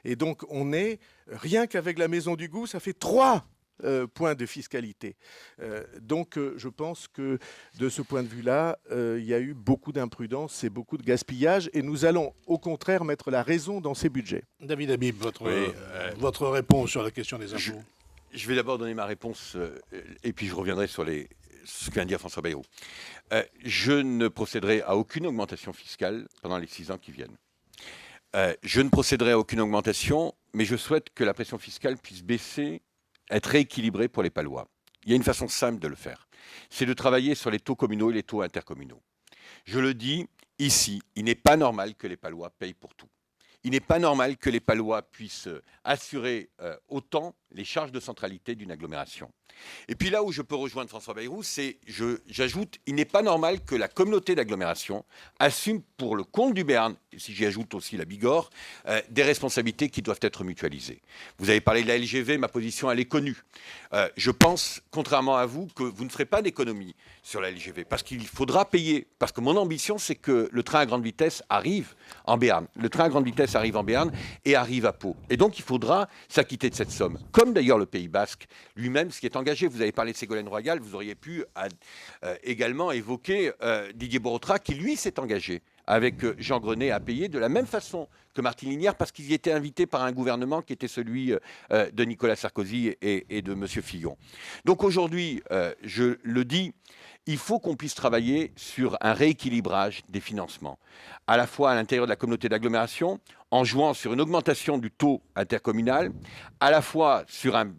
Et donc, on est, rien qu'avec la maison du goût, ça fait 3 points de fiscalité. Donc, je pense que de ce point de vue-là, il y a eu beaucoup d'imprudence et beaucoup de gaspillage. Et nous allons, au contraire, mettre la raison dans ces budgets. David Habib, votre réponse sur la question des impôts. Je vais d'abord donner ma réponse et puis je reviendrai sur ce que vient de dire François Bayrou. Je ne procéderai à aucune augmentation fiscale pendant les 6 ans qui viennent. Je ne procéderai à aucune augmentation, mais je souhaite que la pression fiscale puisse baisser, être rééquilibrée pour les Palois. Il y a une façon simple de le faire. C'est de travailler sur les taux communaux et les taux intercommunaux. Je le dis ici, il n'est pas normal que les Palois payent pour tout. Il n'est pas normal que les Palois puissent assurer autant les charges de centralité d'une agglomération. Et puis là où je peux rejoindre François Bayrou, j'ajoute, il n'est pas normal que la communauté d'agglomération assume pour le compte du Béarn, et si j'y ajoute aussi la Bigorre, des responsabilités qui doivent être mutualisées. Vous avez parlé de la LGV, ma position elle est connue. Je pense, contrairement à vous, que vous ne ferez pas d'économie sur la LGV, parce qu'il faudra payer, parce que mon ambition c'est que le train à grande vitesse arrive en Béarn. Le train à grande vitesse arrive en Béarn et arrive à Pau. Et donc il faudra s'acquitter de cette somme, comme d'ailleurs le Pays Basque lui-même, ce qui est engagé. Vous avez parlé de Ségolène Royal, vous auriez pu également évoquer Didier Borotra, qui lui s'est engagé avec Jean Grenet à payer de la même façon que Martine Lignières, parce qu'ils y étaient invités par un gouvernement qui était celui de Nicolas Sarkozy et de M. Fillon. Donc aujourd'hui, je le dis, il faut qu'on puisse travailler sur un rééquilibrage des financements, à la fois à l'intérieur de la communauté d'agglomération, en jouant sur une augmentation du taux intercommunal, à la fois sur un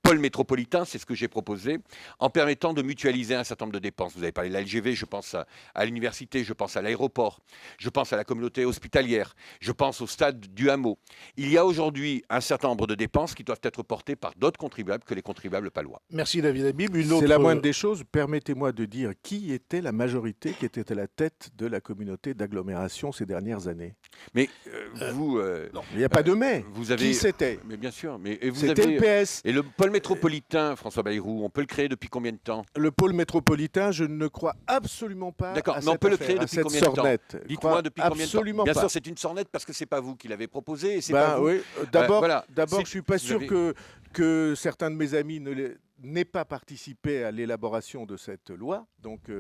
pôle métropolitain, c'est ce que j'ai proposé, en permettant de mutualiser un certain nombre de dépenses. Vous avez parlé de la LGV, je pense à l'université, je pense à l'aéroport, je pense à la communauté hospitalière, je pense au stade du hameau. Il y a aujourd'hui un certain nombre de dépenses qui doivent être portées par d'autres contribuables que les contribuables palois. Merci David Habib. C'est la moindre des choses. Permettez-moi de dire qui était la majorité qui était à la tête de la communauté d'agglomération ces dernières années. Mais vous... non, il n'y a pas de mais. Vous avez, qui c'était? Mais bien sûr. C'était le PS. Et le pôle métropolitain, François Bayrou, on peut le créer depuis combien de temps? Le pôle métropolitain, je ne crois absolument pas. D'accord, mais on peut le créer depuis combien de temps? Dites-moi depuis combien de temps? Absolument bien pas. Sûr, c'est une sornette parce que c'est pas vous qui l'avez proposé. Et c'est Ben, pas vous. oui. D'abord, voilà. je suis pas sûr que certains de mes amis n'aient pas participé à l'élaboration de cette loi. Donc,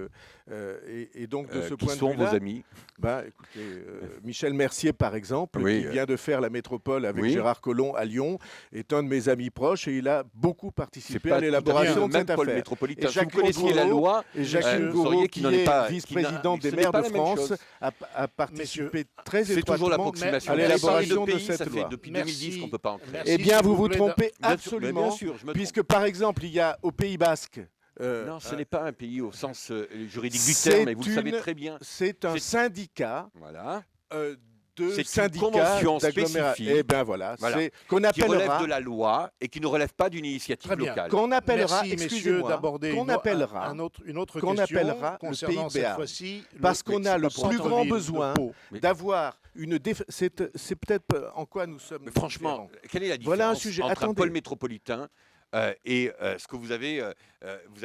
et donc de ce point de vue-là, qui sont vos amis? Écoutez, Michel Mercier, par exemple, qui vient de faire la métropole avec Gérard Collomb à Lyon, est un de mes amis proches et il a beaucoup participé à l'élaboration de cette affaire. Métropolitain. Si vous connaissiez la loi, et Jacqueline Gouraud, qui est vice-présidente des maires de France, a participé très étroitement à l'élaboration de cette loi. Depuis 2010 qu'on ne peut pas entrer. Eh bien, vous vous trompez absolument, puisque par exemple, il y a au Pays Basque. Non, ce n'est pas un pays au sens juridique du terme, et vous le savez très bien. C'est un syndicat. Voilà. C'est une convention spécifique, qu'on appellera, qui relève de la loi et qui ne relève pas d'une initiative locale. Qu'on appellera, une autre question concernant cette fois-ci, parce qu'on a le plus grand besoin d'avoir une c'est peut-être en quoi nous sommes. Mais franchement, quelle est la différence entre un pôle métropolitain et ce que vous avez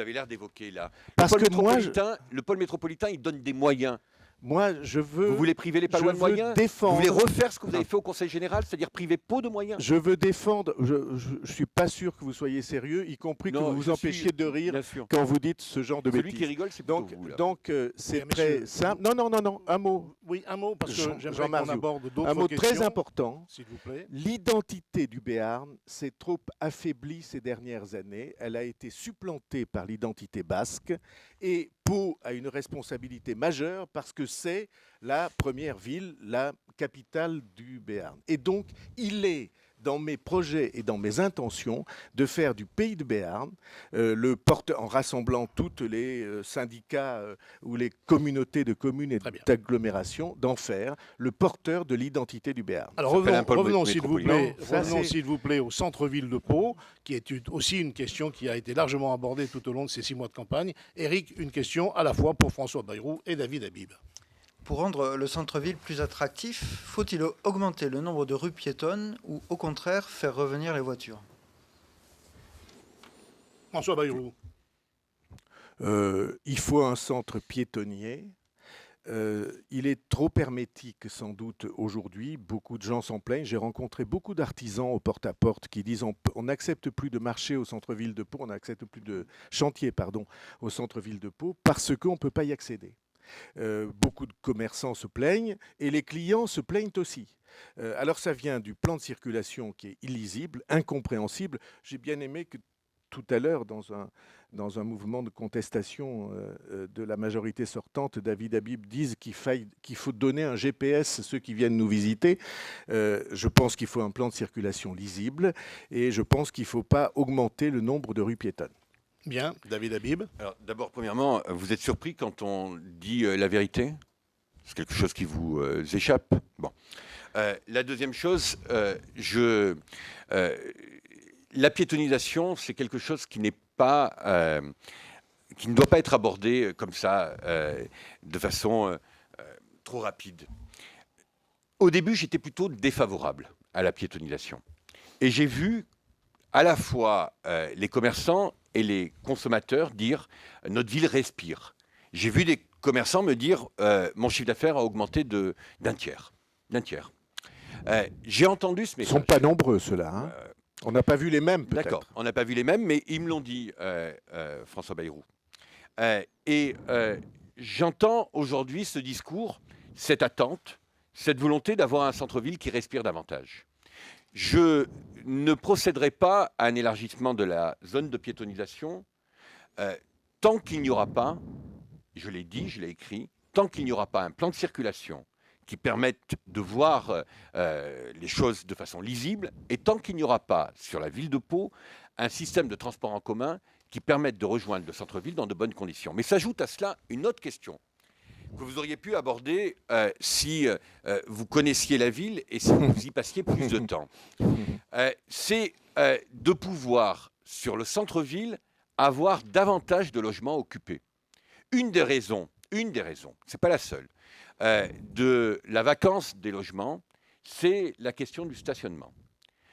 l'air d'évoquer là? Le pôle métropolitain, il donne des moyens. Moi, vous voulez priver les Palois de moyens? Vous voulez refaire ce que vous avez fait au Conseil général, c'est-à-dire priver Pau de moyens? Je veux défendre. Je ne suis pas sûr que vous soyez sérieux, y compris que vous vous empêchiez de rire quand vous dites ce genre de bêtises. Celui qui rigole, c'est plutôt vous. Donc, c'est très simple. Non, un mot. Oui, un mot, parce que j'aimerais qu'on aborde d'autres questions. Un mot très important. S'il vous plaît. L'identité du Béarn s'est trop affaiblie ces dernières années. Elle a été supplantée par l'identité basque. Et Pau a une responsabilité majeure parce que c'est la première ville, la capitale du Béarn. Et donc, il est dans mes projets et dans mes intentions de faire du pays de Béarn, en rassemblant toutes les syndicats ou les communautés de communes et d'agglomération, d'en faire le porteur de l'identité du Béarn. Alors revenons s'il vous plaît au centre-ville de Pau, qui est aussi une question qui a été largement abordée tout au long de ces 6 mois de campagne. Éric, une question à la fois pour François Bayrou et David Habib. Pour rendre le centre-ville plus attractif, faut-il augmenter le nombre de rues piétonnes ou au contraire faire revenir les voitures? François Bayrou. Il faut un centre piétonnier. Il est trop hermétique sans doute aujourd'hui. Beaucoup de gens s'en plaignent. J'ai rencontré beaucoup d'artisans au porte-à-porte qui disent on n'accepte plus de marché au centre-ville de Pau, on n'accepte plus de chantier au centre-ville de Pau parce qu'on ne peut pas y accéder. Beaucoup de commerçants se plaignent et les clients se plaignent aussi. Alors ça vient du plan de circulation qui est illisible, incompréhensible. J'ai bien aimé que tout à l'heure, dans un mouvement de contestation de la majorité sortante, David Habib dise qu'il faut donner un GPS à ceux qui viennent nous visiter. Je pense qu'il faut un plan de circulation lisible et je pense qu'il ne faut pas augmenter le nombre de rues piétonnes. Bien, David Habib. Alors, d'abord, premièrement, vous êtes surpris quand on dit la vérité? C'est quelque chose qui vous échappe. Bon. La deuxième chose, la piétonisation, c'est quelque chose qui n'est pas, qui ne doit pas être abordé comme ça, de façon trop rapide. Au début, j'étais plutôt défavorable à la piétonisation. Et j'ai vu à la fois les commerçants et les consommateurs dire « notre ville respire ». J'ai vu des commerçants me dire « mon chiffre d'affaires a augmenté d'un tiers ». J'ai entendu ce message. Ils ne sont pas nombreux, ceux-là. Hein. On n'a pas vu les mêmes, peut-être. D'accord, on n'a pas vu les mêmes, mais ils me l'ont dit, François Bayrou. J'entends aujourd'hui ce discours, cette attente, cette volonté d'avoir un centre-ville qui respire davantage. Je ne procéderai pas à un élargissement de la zone de piétonisation tant qu'il n'y aura pas, je l'ai dit, je l'ai écrit, tant qu'il n'y aura pas un plan de circulation qui permette de voir les choses de façon lisible, et tant qu'il n'y aura pas, sur la ville de Pau, un système de transport en commun qui permette de rejoindre le centre-ville dans de bonnes conditions. Mais s'ajoute à cela une autre question que vous auriez pu aborder si vous connaissiez la ville et si vous y passiez plus de temps. C'est de pouvoir, sur le centre-ville, avoir davantage de logements occupés. Une des raisons, c'est pas la seule, de la vacance des logements, c'est la question du stationnement.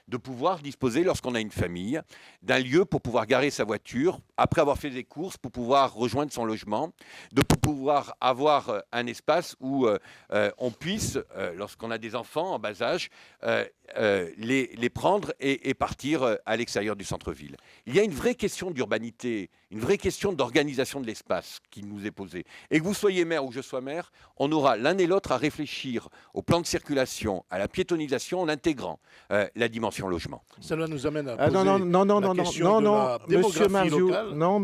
De pouvoir disposer, lorsqu'on a une famille, d'un lieu pour pouvoir garer sa voiture, après avoir fait des courses, pour pouvoir rejoindre son logement, de pouvoir avoir un espace où on puisse, lorsqu'on a des enfants en bas âge, les prendre et partir à l'extérieur du centre-ville. Il y a une vraie question d'urbanité, une vraie question d'organisation de l'espace qui nous est posée. Et que vous soyez maire ou que je sois maire, on aura l'un et l'autre à réfléchir au plan de circulation, à la piétonisation, en intégrant la dimension logement. Cela nous amène à poser Monsieur Marziou, non,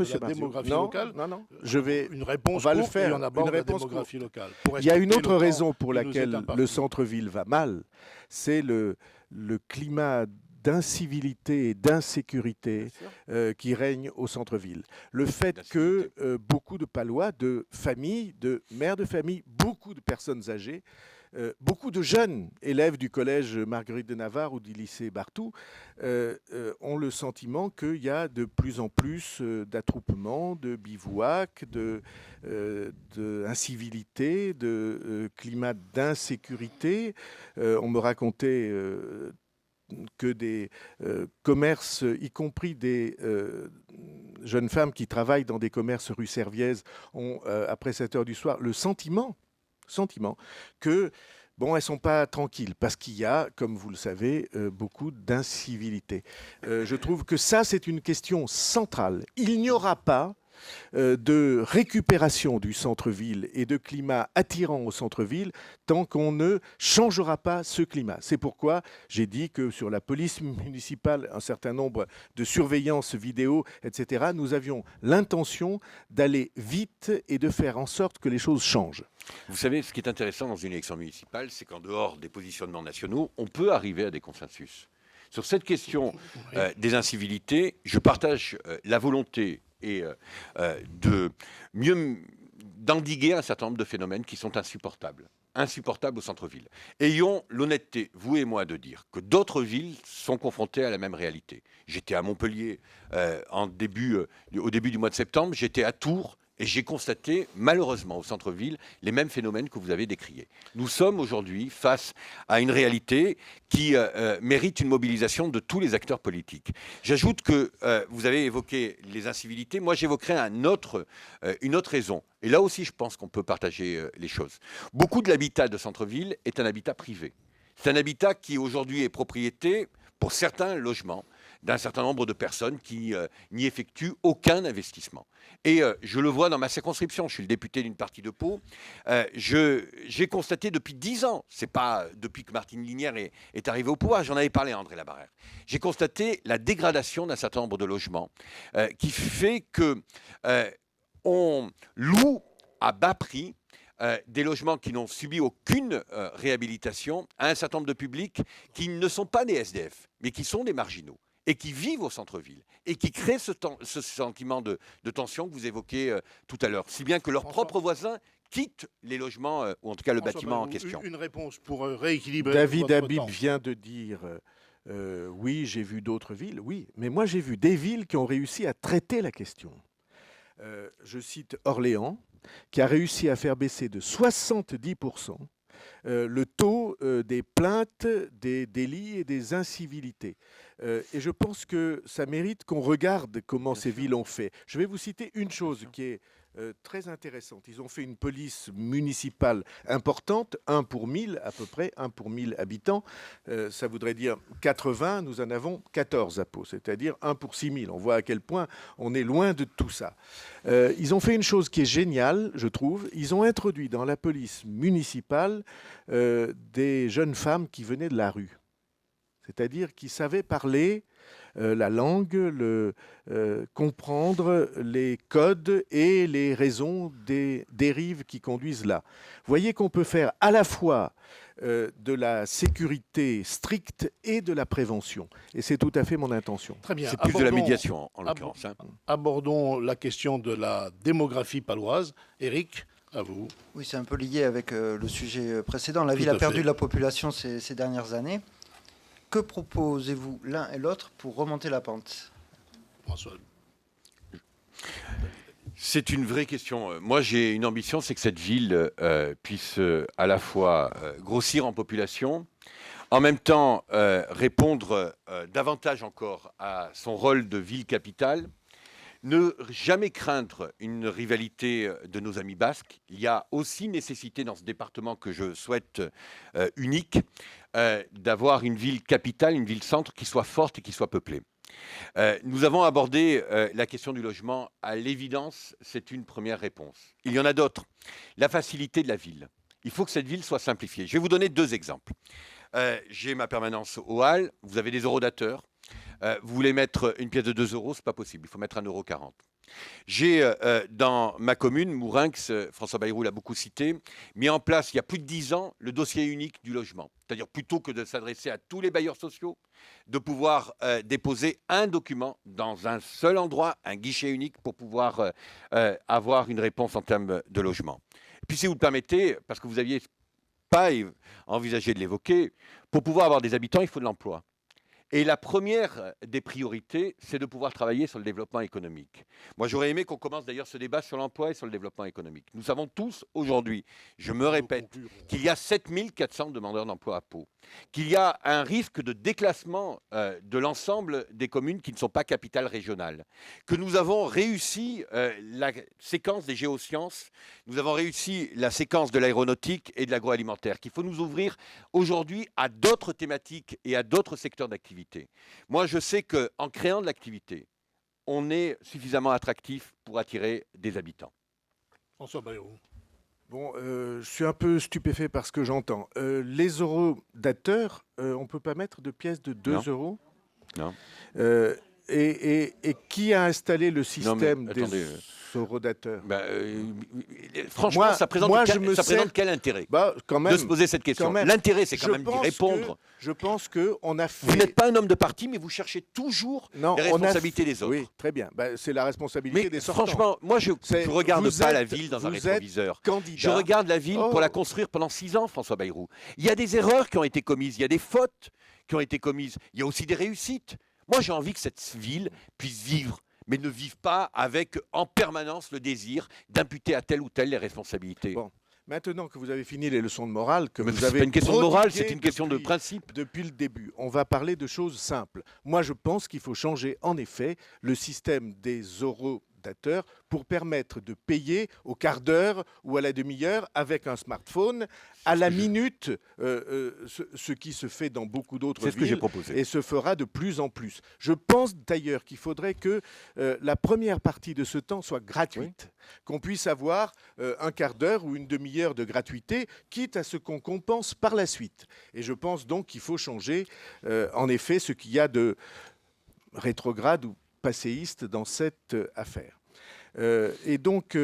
je vais une réponse on va le faire. Et on aborde la démographie locale. Il y a une autre raison pour laquelle le centre-ville va mal, c'est le climat d'incivilité et d'insécurité qui règne au centre-ville. Le fait que beaucoup de Palois, de familles, de mères de famille, beaucoup de personnes âgées, beaucoup de jeunes élèves du collège Marguerite de Navarre ou du lycée Barthou ont le sentiment qu'il y a de plus en plus d'attroupements, de bivouacs, d'incivilité, de climat d'insécurité. On me racontait que des commerces, y compris des jeunes femmes qui travaillent dans des commerces rue Serviez, ont, après 7 heures du soir, le sentiment que, bon, elles ne sont pas tranquilles, parce qu'il y a, comme vous le savez, beaucoup d'incivilité. Je trouve que ça, c'est une question centrale. Il n'y aura pas de récupération du centre-ville et de climat attirant au centre-ville tant qu'on ne changera pas ce climat. C'est pourquoi j'ai dit que sur la police municipale, un certain nombre de surveillances vidéo, etc., nous avions l'intention d'aller vite et de faire en sorte que les choses changent. Vous savez, ce qui est intéressant dans une élection municipale, c'est qu'en dehors des positionnements nationaux, on peut arriver à des consensus. Sur cette question des incivilités, je partage la volonté et d'endiguer un certain nombre de phénomènes qui sont insupportables au centre-ville. Ayons l'honnêteté, vous et moi, de dire que d'autres villes sont confrontées à la même réalité. J'étais à Montpellier au début du mois de septembre, j'étais à Tours, et j'ai constaté, malheureusement, au centre-ville, les mêmes phénomènes que vous avez décriés. Nous sommes aujourd'hui face à une réalité qui mérite une mobilisation de tous les acteurs politiques. J'ajoute que vous avez évoqué les incivilités. Moi, j'évoquerai une autre raison. Et là aussi, je pense qu'on peut partager les choses. Beaucoup de l'habitat de centre-ville est un habitat privé. C'est un habitat qui, aujourd'hui, est propriété, pour certains logements, d'un certain nombre de personnes qui n'y effectuent aucun investissement. Et je le vois dans ma circonscription, je suis le député d'une partie de Pau, j'ai constaté depuis 10 ans, c'est pas depuis que Martine Linière est arrivée au pouvoir, j'en avais parlé à André Labarrère, j'ai constaté la dégradation d'un certain nombre de logements qui fait que on loue à bas prix des logements qui n'ont subi aucune réhabilitation à un certain nombre de publics qui ne sont pas des SDF, mais qui sont des marginaux et qui vivent au centre-ville et qui créent ce sentiment de tension que vous évoquez tout à l'heure, si bien que leurs propres voisins quittent les logements, ou en tout cas le bâtiment en question. Une réponse pour rééquilibrer David votre Habib temps. vient de dire oui, j'ai vu d'autres villes, oui, mais moi j'ai vu des villes qui ont réussi à traiter la question. Je cite Orléans, qui a réussi à faire baisser de 70% le taux des plaintes, des délits et des incivilités. Et je pense que ça mérite qu'on regarde comment ces villes ont fait. Je vais vous citer une chose qui est très intéressante. Ils ont fait une police municipale importante, 1 pour 1000 à peu près, 1 pour 1000 habitants. Ça voudrait dire 80, nous en avons 14 à Pau, c'est-à-dire 1 pour 6000. On voit à quel point on est loin de tout ça. Ils ont fait une chose qui est géniale, je trouve. Ils ont introduit dans la police municipale des jeunes femmes qui venaient de la rue. C'est-à-dire qui savaient parler la langue, comprendre les codes et les raisons des dérives qui conduisent là. Vous voyez qu'on peut faire à la fois de la sécurité stricte et de la prévention. Et c'est tout à fait mon intention. Très bien. C'est plus de la médiation, en l'occurrence. Abordons la question de la démographie paloise. Éric, à vous. Oui, c'est un peu lié avec le sujet précédent. La ville à a perdu fait. de la population ces dernières années. Que proposez-vous l'un et l'autre pour remonter la pente? François. C'est une vraie question. Moi, j'ai une ambition, c'est que cette ville puisse à la fois grossir en population, en même temps répondre davantage encore à son rôle de ville-capitale, ne jamais craindre une rivalité de nos amis basques. Il y a aussi nécessité dans ce département que je souhaite unique d'avoir une ville capitale, une ville-centre qui soit forte et qui soit peuplée. Nous avons abordé la question du logement. À l'évidence, c'est une première réponse. Il y en a d'autres. La facilité de la ville. Il faut que cette ville soit simplifiée. Je vais vous donner 2 exemples. J'ai ma permanence au Halles. Vous avez des eurodateurs. Vous voulez mettre une pièce de 2 euros, c'est pas possible. Il faut mettre 1,40 €. J'ai dans ma commune, Mourinx, François Bayrou l'a beaucoup cité, mis en place il y a plus de 10 ans le dossier unique du logement. C'est-à-dire plutôt que de s'adresser à tous les bailleurs sociaux, de pouvoir déposer un document dans un seul endroit, un guichet unique pour pouvoir avoir une réponse en termes de logement. Et puis si vous le permettez, parce que vous n'aviez pas envisagé de l'évoquer, pour pouvoir avoir des habitants, il faut de l'emploi. Et la première des priorités, c'est de pouvoir travailler sur le développement économique. Moi, j'aurais aimé qu'on commence d'ailleurs ce débat sur l'emploi et sur le développement économique. Nous savons tous aujourd'hui, je me répète, qu'il y a 7400 demandeurs d'emploi à Pau, qu'il y a un risque de déclassement de l'ensemble des communes qui ne sont pas capitales régionales, que nous avons réussi la séquence des géosciences, nous avons réussi la séquence de l'aéronautique et de l'agroalimentaire, qu'il faut nous ouvrir aujourd'hui à d'autres thématiques et à d'autres secteurs d'activité. Moi, je sais qu'en créant de l'activité, on est suffisamment attractif pour attirer des habitants. François Bayrou. Bon, je suis un peu stupéfait par ce que j'entends. Les eurodateurs, on ne peut pas mettre de pièces de 2 euros. Non. Et qui a installé le système mais, des attendez, eurodateurs? Franchement, Moi- ça présente, moi, quel, je me ça présente sers- quel intérêt Quand même, de se poser cette question? quand même. L'intérêt, c'est quand Je même d'y pense répondre. je pense qu'on a fait... Vous n'êtes pas un homme de parti, mais vous cherchez toujours Non, les on a responsabilités des autres. Oui, très bien. C'est la responsabilité Mais des sortants. franchement, moi, je ne regarde vous pas la êtes- ville dans un vous êtes rétroviseur. candidat. Je regarde la ville pour Oh. la construire pendant 6 ans, François Bayrou. Il y a des erreurs qui ont été commises, il y a des fautes qui ont été commises, il y a aussi des réussites. Moi, j'ai envie que cette ville puisse vivre, mais ne vive pas avec en permanence le désir d'imputer à tel ou tel les responsabilités. Bon. Maintenant que vous avez fini les leçons de morale, que Mais vous c'est avez pas une question de morale, prodiguées c'est une question de depuis- principe. Depuis le début, on va parler de choses simples. Moi, je pense qu'il faut changer, en effet, le système des utilisateurs pour permettre de payer au quart d'heure ou à la demi-heure avec un smartphone à la minute, ce qui se fait dans beaucoup d'autres villes. C'est ce que j'ai proposé. Et se fera de plus en plus. Je pense d'ailleurs qu'il faudrait que la première partie de ce temps soit gratuite, qu'on puisse avoir un quart d'heure ou une demi-heure de gratuité, quitte à ce qu'on compense par la suite. Et je pense donc qu'il faut changer, en effet, ce qu'il y a de rétrograde ou passéiste dans cette affaire. Et donc,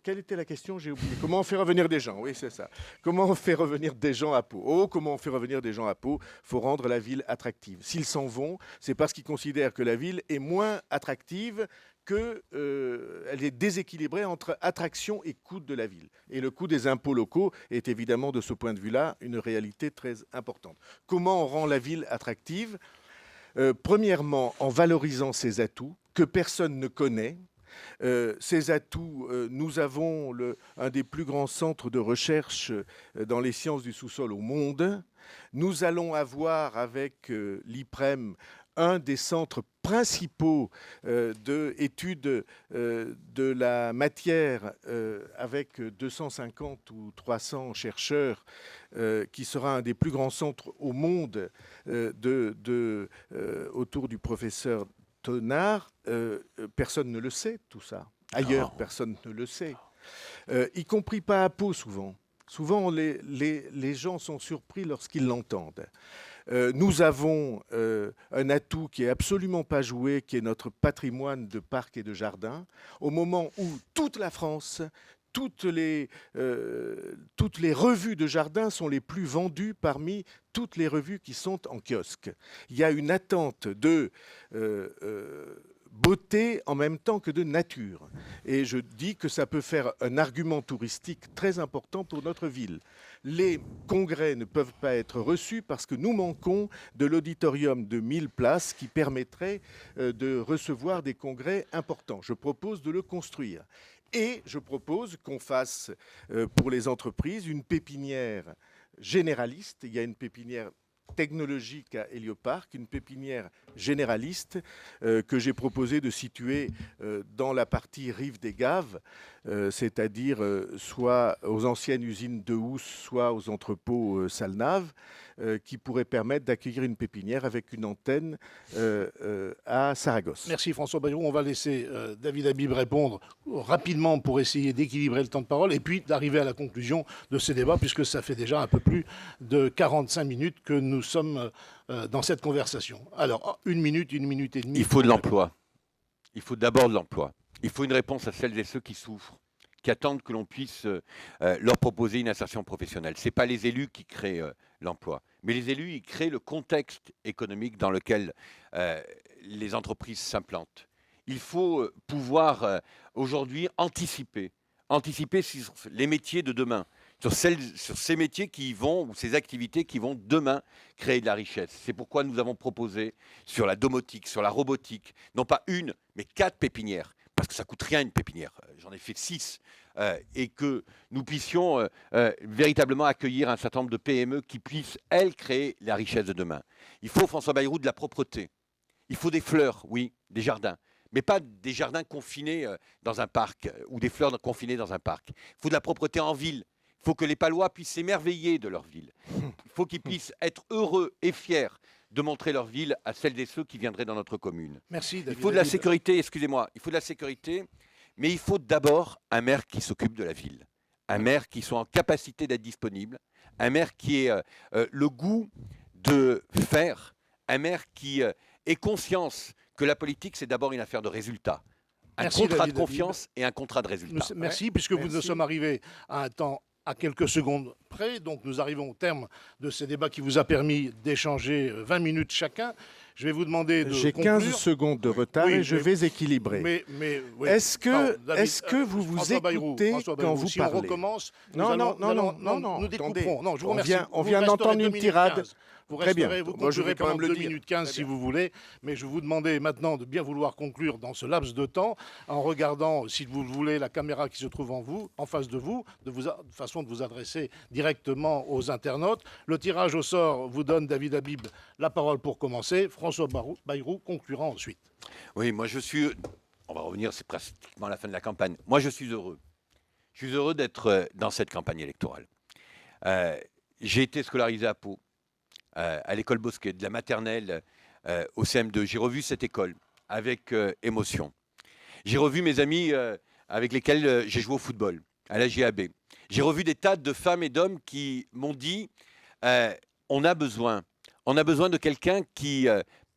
quelle était la question? J'ai oublié. Comment on fait revenir des gens? Oui, c'est ça. Comment on fait revenir des gens à Pau? Oh, comment on fait revenir des gens à Pau? Il faut rendre la ville attractive. S'ils s'en vont, c'est parce qu'ils considèrent que la ville est moins attractive, qu'elle est déséquilibrée entre attraction et coût de la ville. Et le coût des impôts locaux est évidemment, de ce point de vue-là, une réalité très importante. Comment on rend la ville attractive? Premièrement, en valorisant ses atouts que personne ne connaît. Ces atouts, nous avons un des plus grands centres de recherche dans les sciences du sous-sol au monde. Nous allons avoir avec l'IPREM un des centres principaux d'études de la matière avec 250 ou 300 chercheurs qui sera un des plus grands centres au monde autour du professeur Tonnard. Personne ne le sait, tout ça. Ailleurs, personne ne le sait. Y compris pas à Pau, souvent. Souvent, les gens sont surpris lorsqu'ils l'entendent. Nous avons un atout qui est absolument pas joué, qui est notre patrimoine de parcs et de jardins, au moment où toute la France, toutes les revues de jardin sont les plus vendues parmi toutes les revues qui sont en kiosque. Il y a une attente de beauté en même temps que de nature. Et je dis que ça peut faire un argument touristique très important pour notre ville. Les congrès ne peuvent pas être reçus parce que nous manquons de l'auditorium de 1000 places qui permettrait de recevoir des congrès importants. Je propose de le construire. Et je propose qu'on fasse pour les entreprises une pépinière généraliste. Il y a une pépinière technologique à Hélioparc, une pépinière généraliste que j'ai proposé de situer dans la partie rive des Gaves, c'est-à-dire soit aux anciennes usines de housse, soit aux entrepôts Salnave, qui pourrait permettre d'accueillir une pépinière avec une antenne à Saragosse. Merci François Bayrou. On va laisser David Habib répondre rapidement pour essayer d'équilibrer le temps de parole et puis d'arriver à la conclusion de ces débats, puisque ça fait déjà un peu plus de 45 minutes que nous sommes dans cette conversation. Alors, une minute et demie. Il faut de l'emploi. Il faut d'abord de l'emploi. Il faut une réponse à celles et ceux qui souffrent, qui attendent que l'on puisse leur proposer une insertion professionnelle. Ce n'est pas les élus qui créent l'emploi, mais les élus, ils créent le contexte économique dans lequel les entreprises s'implantent. Il faut pouvoir aujourd'hui anticiper sur les métiers de demain, sur ces métiers qui vont, ou ces activités qui vont demain créer de la richesse. C'est pourquoi nous avons proposé sur la domotique, sur la robotique, non pas une, mais 4 pépinières. Parce que ça ne coûte rien une pépinière. J'en ai fait 6. Et que nous puissions véritablement accueillir un certain nombre de PME qui puissent, elles, créer la richesse de demain. Il faut, François Bayrou, de la propreté. Il faut des fleurs, oui, des jardins. Mais pas des jardins confinés dans un parc ou des fleurs confinées dans un parc. Il faut de la propreté en ville. Il faut que les Palois puissent s'émerveiller de leur ville. Il faut qu'ils puissent être heureux et fiers de montrer leur ville à celles et ceux qui viendraient dans notre commune. Merci, David. Il faut de la sécurité, excusez-moi, il faut de la sécurité, mais il faut d'abord un maire qui s'occupe de la ville. Un maire qui soit en capacité d'être disponible, un maire qui ait le goût de faire, un maire qui ait conscience que la politique, c'est d'abord une affaire de résultats. Un contrat de confiance et un contrat de résultats. Merci, puisque nous sommes arrivés à un temps à quelques secondes près. Donc nous arrivons au terme de ces débats qui vous a permis d'échanger 20 minutes chacun. Je vais vous demander de J'ai conclure. 15 secondes de retard et je vais équilibrer. Oui. Est-ce que vous vous écoutez quand vous si parlez? on recommence, Non, nous découperons. Non, je vous remercie. On vient d'entendre une tirade. Vous Très bien. Vous Moi, je conclurez vais quand pendant même le 2 dire. minutes 15 Très si bien. vous voulez, mais je vais vous demander maintenant de bien vouloir conclure dans ce laps de temps en regardant, si vous le voulez, la caméra qui se trouve en face de vous, de façon de vous adresser directement aux internautes. Le tirage au sort vous donne, David Habib, la parole pour commencer. François Bayrou conclura ensuite. Oui, moi je suis... On va revenir, c'est pratiquement la fin de la campagne. Moi je suis heureux. Je suis heureux d'être dans cette campagne électorale. J'ai été scolarisé à Pau, à l'école Bosquet, de la maternelle au CM2. J'ai revu cette école avec émotion. J'ai revu mes amis avec lesquels j'ai joué au football, à la GAB. J'ai revu des tas de femmes et d'hommes qui m'ont dit on a besoin de quelqu'un qui,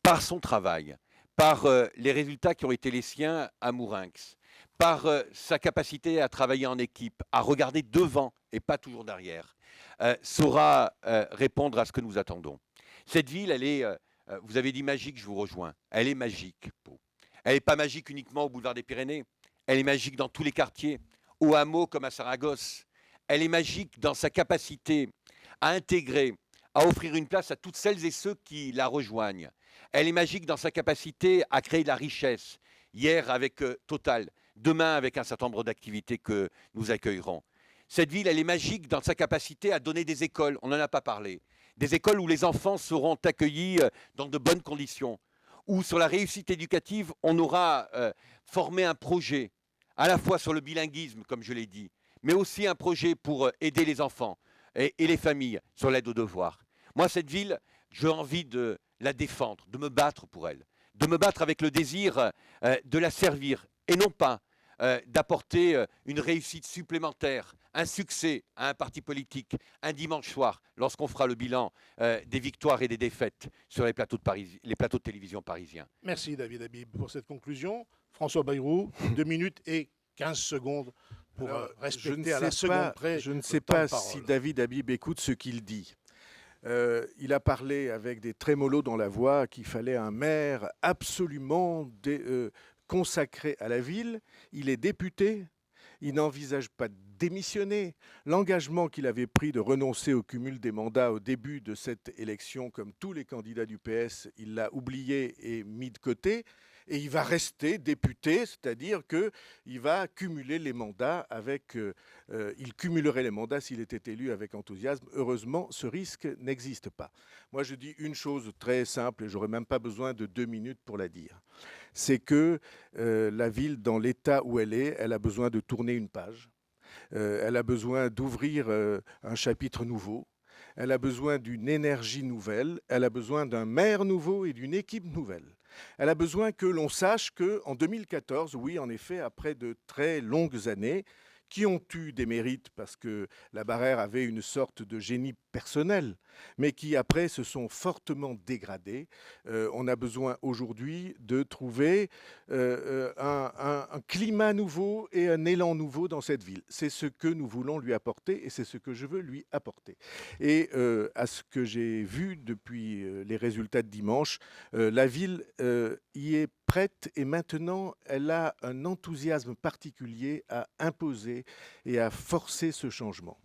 par son travail, par les résultats qui ont été les siens à Mourinx, par sa capacité à travailler en équipe, à regarder devant et pas toujours derrière, saura répondre à ce que nous attendons. Cette ville, elle est, vous avez dit magique, je vous rejoins, elle est magique, Pau. Elle n'est pas magique uniquement au boulevard des Pyrénées, elle est magique dans tous les quartiers, au hameau comme à Saragosse. Elle est magique dans sa capacité à intégrer, à offrir une place à toutes celles et ceux qui la rejoignent. Elle est magique dans sa capacité à créer de la richesse, hier avec Total, demain avec un certain nombre d'activités que nous accueillerons. Cette ville, elle est magique dans sa capacité à donner des écoles, on n'en a pas parlé, des écoles où les enfants seront accueillis dans de bonnes conditions, où sur la réussite éducative, on aura formé un projet, à la fois sur le bilinguisme, comme je l'ai dit, mais aussi un projet pour aider les enfants et les familles sur l'aide aux devoirs. Moi, cette ville, j'ai envie de la défendre, de me battre pour elle, de me battre avec le désir de la servir, et non pas d'apporter une réussite supplémentaire, un succès à un parti politique, un dimanche soir, lorsqu'on fera le bilan des victoires et des défaites sur les plateaux de télévision parisiens. Merci David Habib pour cette conclusion. François Bayrou, 2 minutes et 15 secondes pour respecter à la seconde près. Je ne sais pas si David Habib écoute ce qu'il dit. Il a parlé avec des trémolos dans la voix qu'il fallait un maire absolument consacré à la ville. Il est député, il n'envisage pas de démissionner. L'engagement qu'il avait pris de renoncer au cumul des mandats au début de cette élection, comme tous les candidats du PS, il l'a oublié et mis de côté. Et il va rester député, c'est-à-dire qu'il va cumuler les mandats avec... il cumulerait les mandats s'il était élu avec enthousiasme. Heureusement, ce risque n'existe pas. Moi, je dis une chose très simple, et je n'aurais même pas besoin de 2 minutes pour la dire. C'est que la ville, dans l'état où elle est, elle a besoin de tourner une page. Elle a besoin d'ouvrir un chapitre nouveau. Elle a besoin d'une énergie nouvelle, elle a besoin d'un maire nouveau et d'une équipe nouvelle. Elle a besoin que l'on sache qu'en 2014, oui, en effet, après de très longues années, qui ont eu des mérites parce que la Barrère avait une sorte de génie personnel, mais qui après se sont fortement dégradés. On a besoin aujourd'hui de trouver un climat nouveau et un élan nouveau dans cette ville. C'est ce que nous voulons lui apporter et c'est ce que je veux lui apporter. Et à ce que j'ai vu depuis les résultats de dimanche, la ville y est prête et maintenant elle a un enthousiasme particulier à imposer et à forcer ce changement.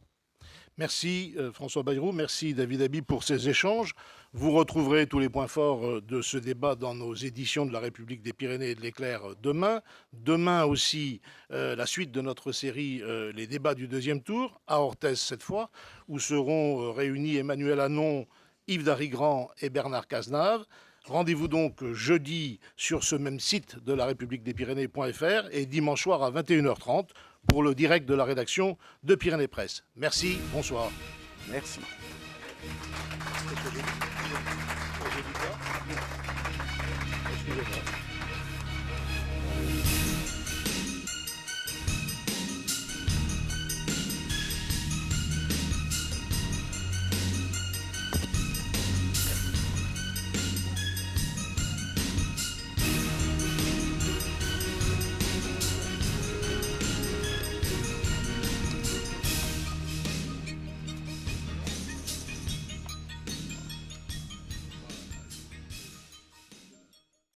Merci François Bayrou, merci David Habib pour ces échanges. Vous retrouverez tous les points forts de ce débat dans nos éditions de la République des Pyrénées et de l'Éclair demain. Demain aussi, la suite de notre série Les débats du deuxième tour, à Orthez cette fois, où seront réunis Emmanuel Anon, Yves Darigrand et Bernard Cazenave. Rendez-vous donc jeudi sur ce même site de la République des Pyrénées.fr et dimanche soir à 21h30 pour le direct de la rédaction de Pyrénées Presse. Merci, bonsoir. Merci. Excusez-moi.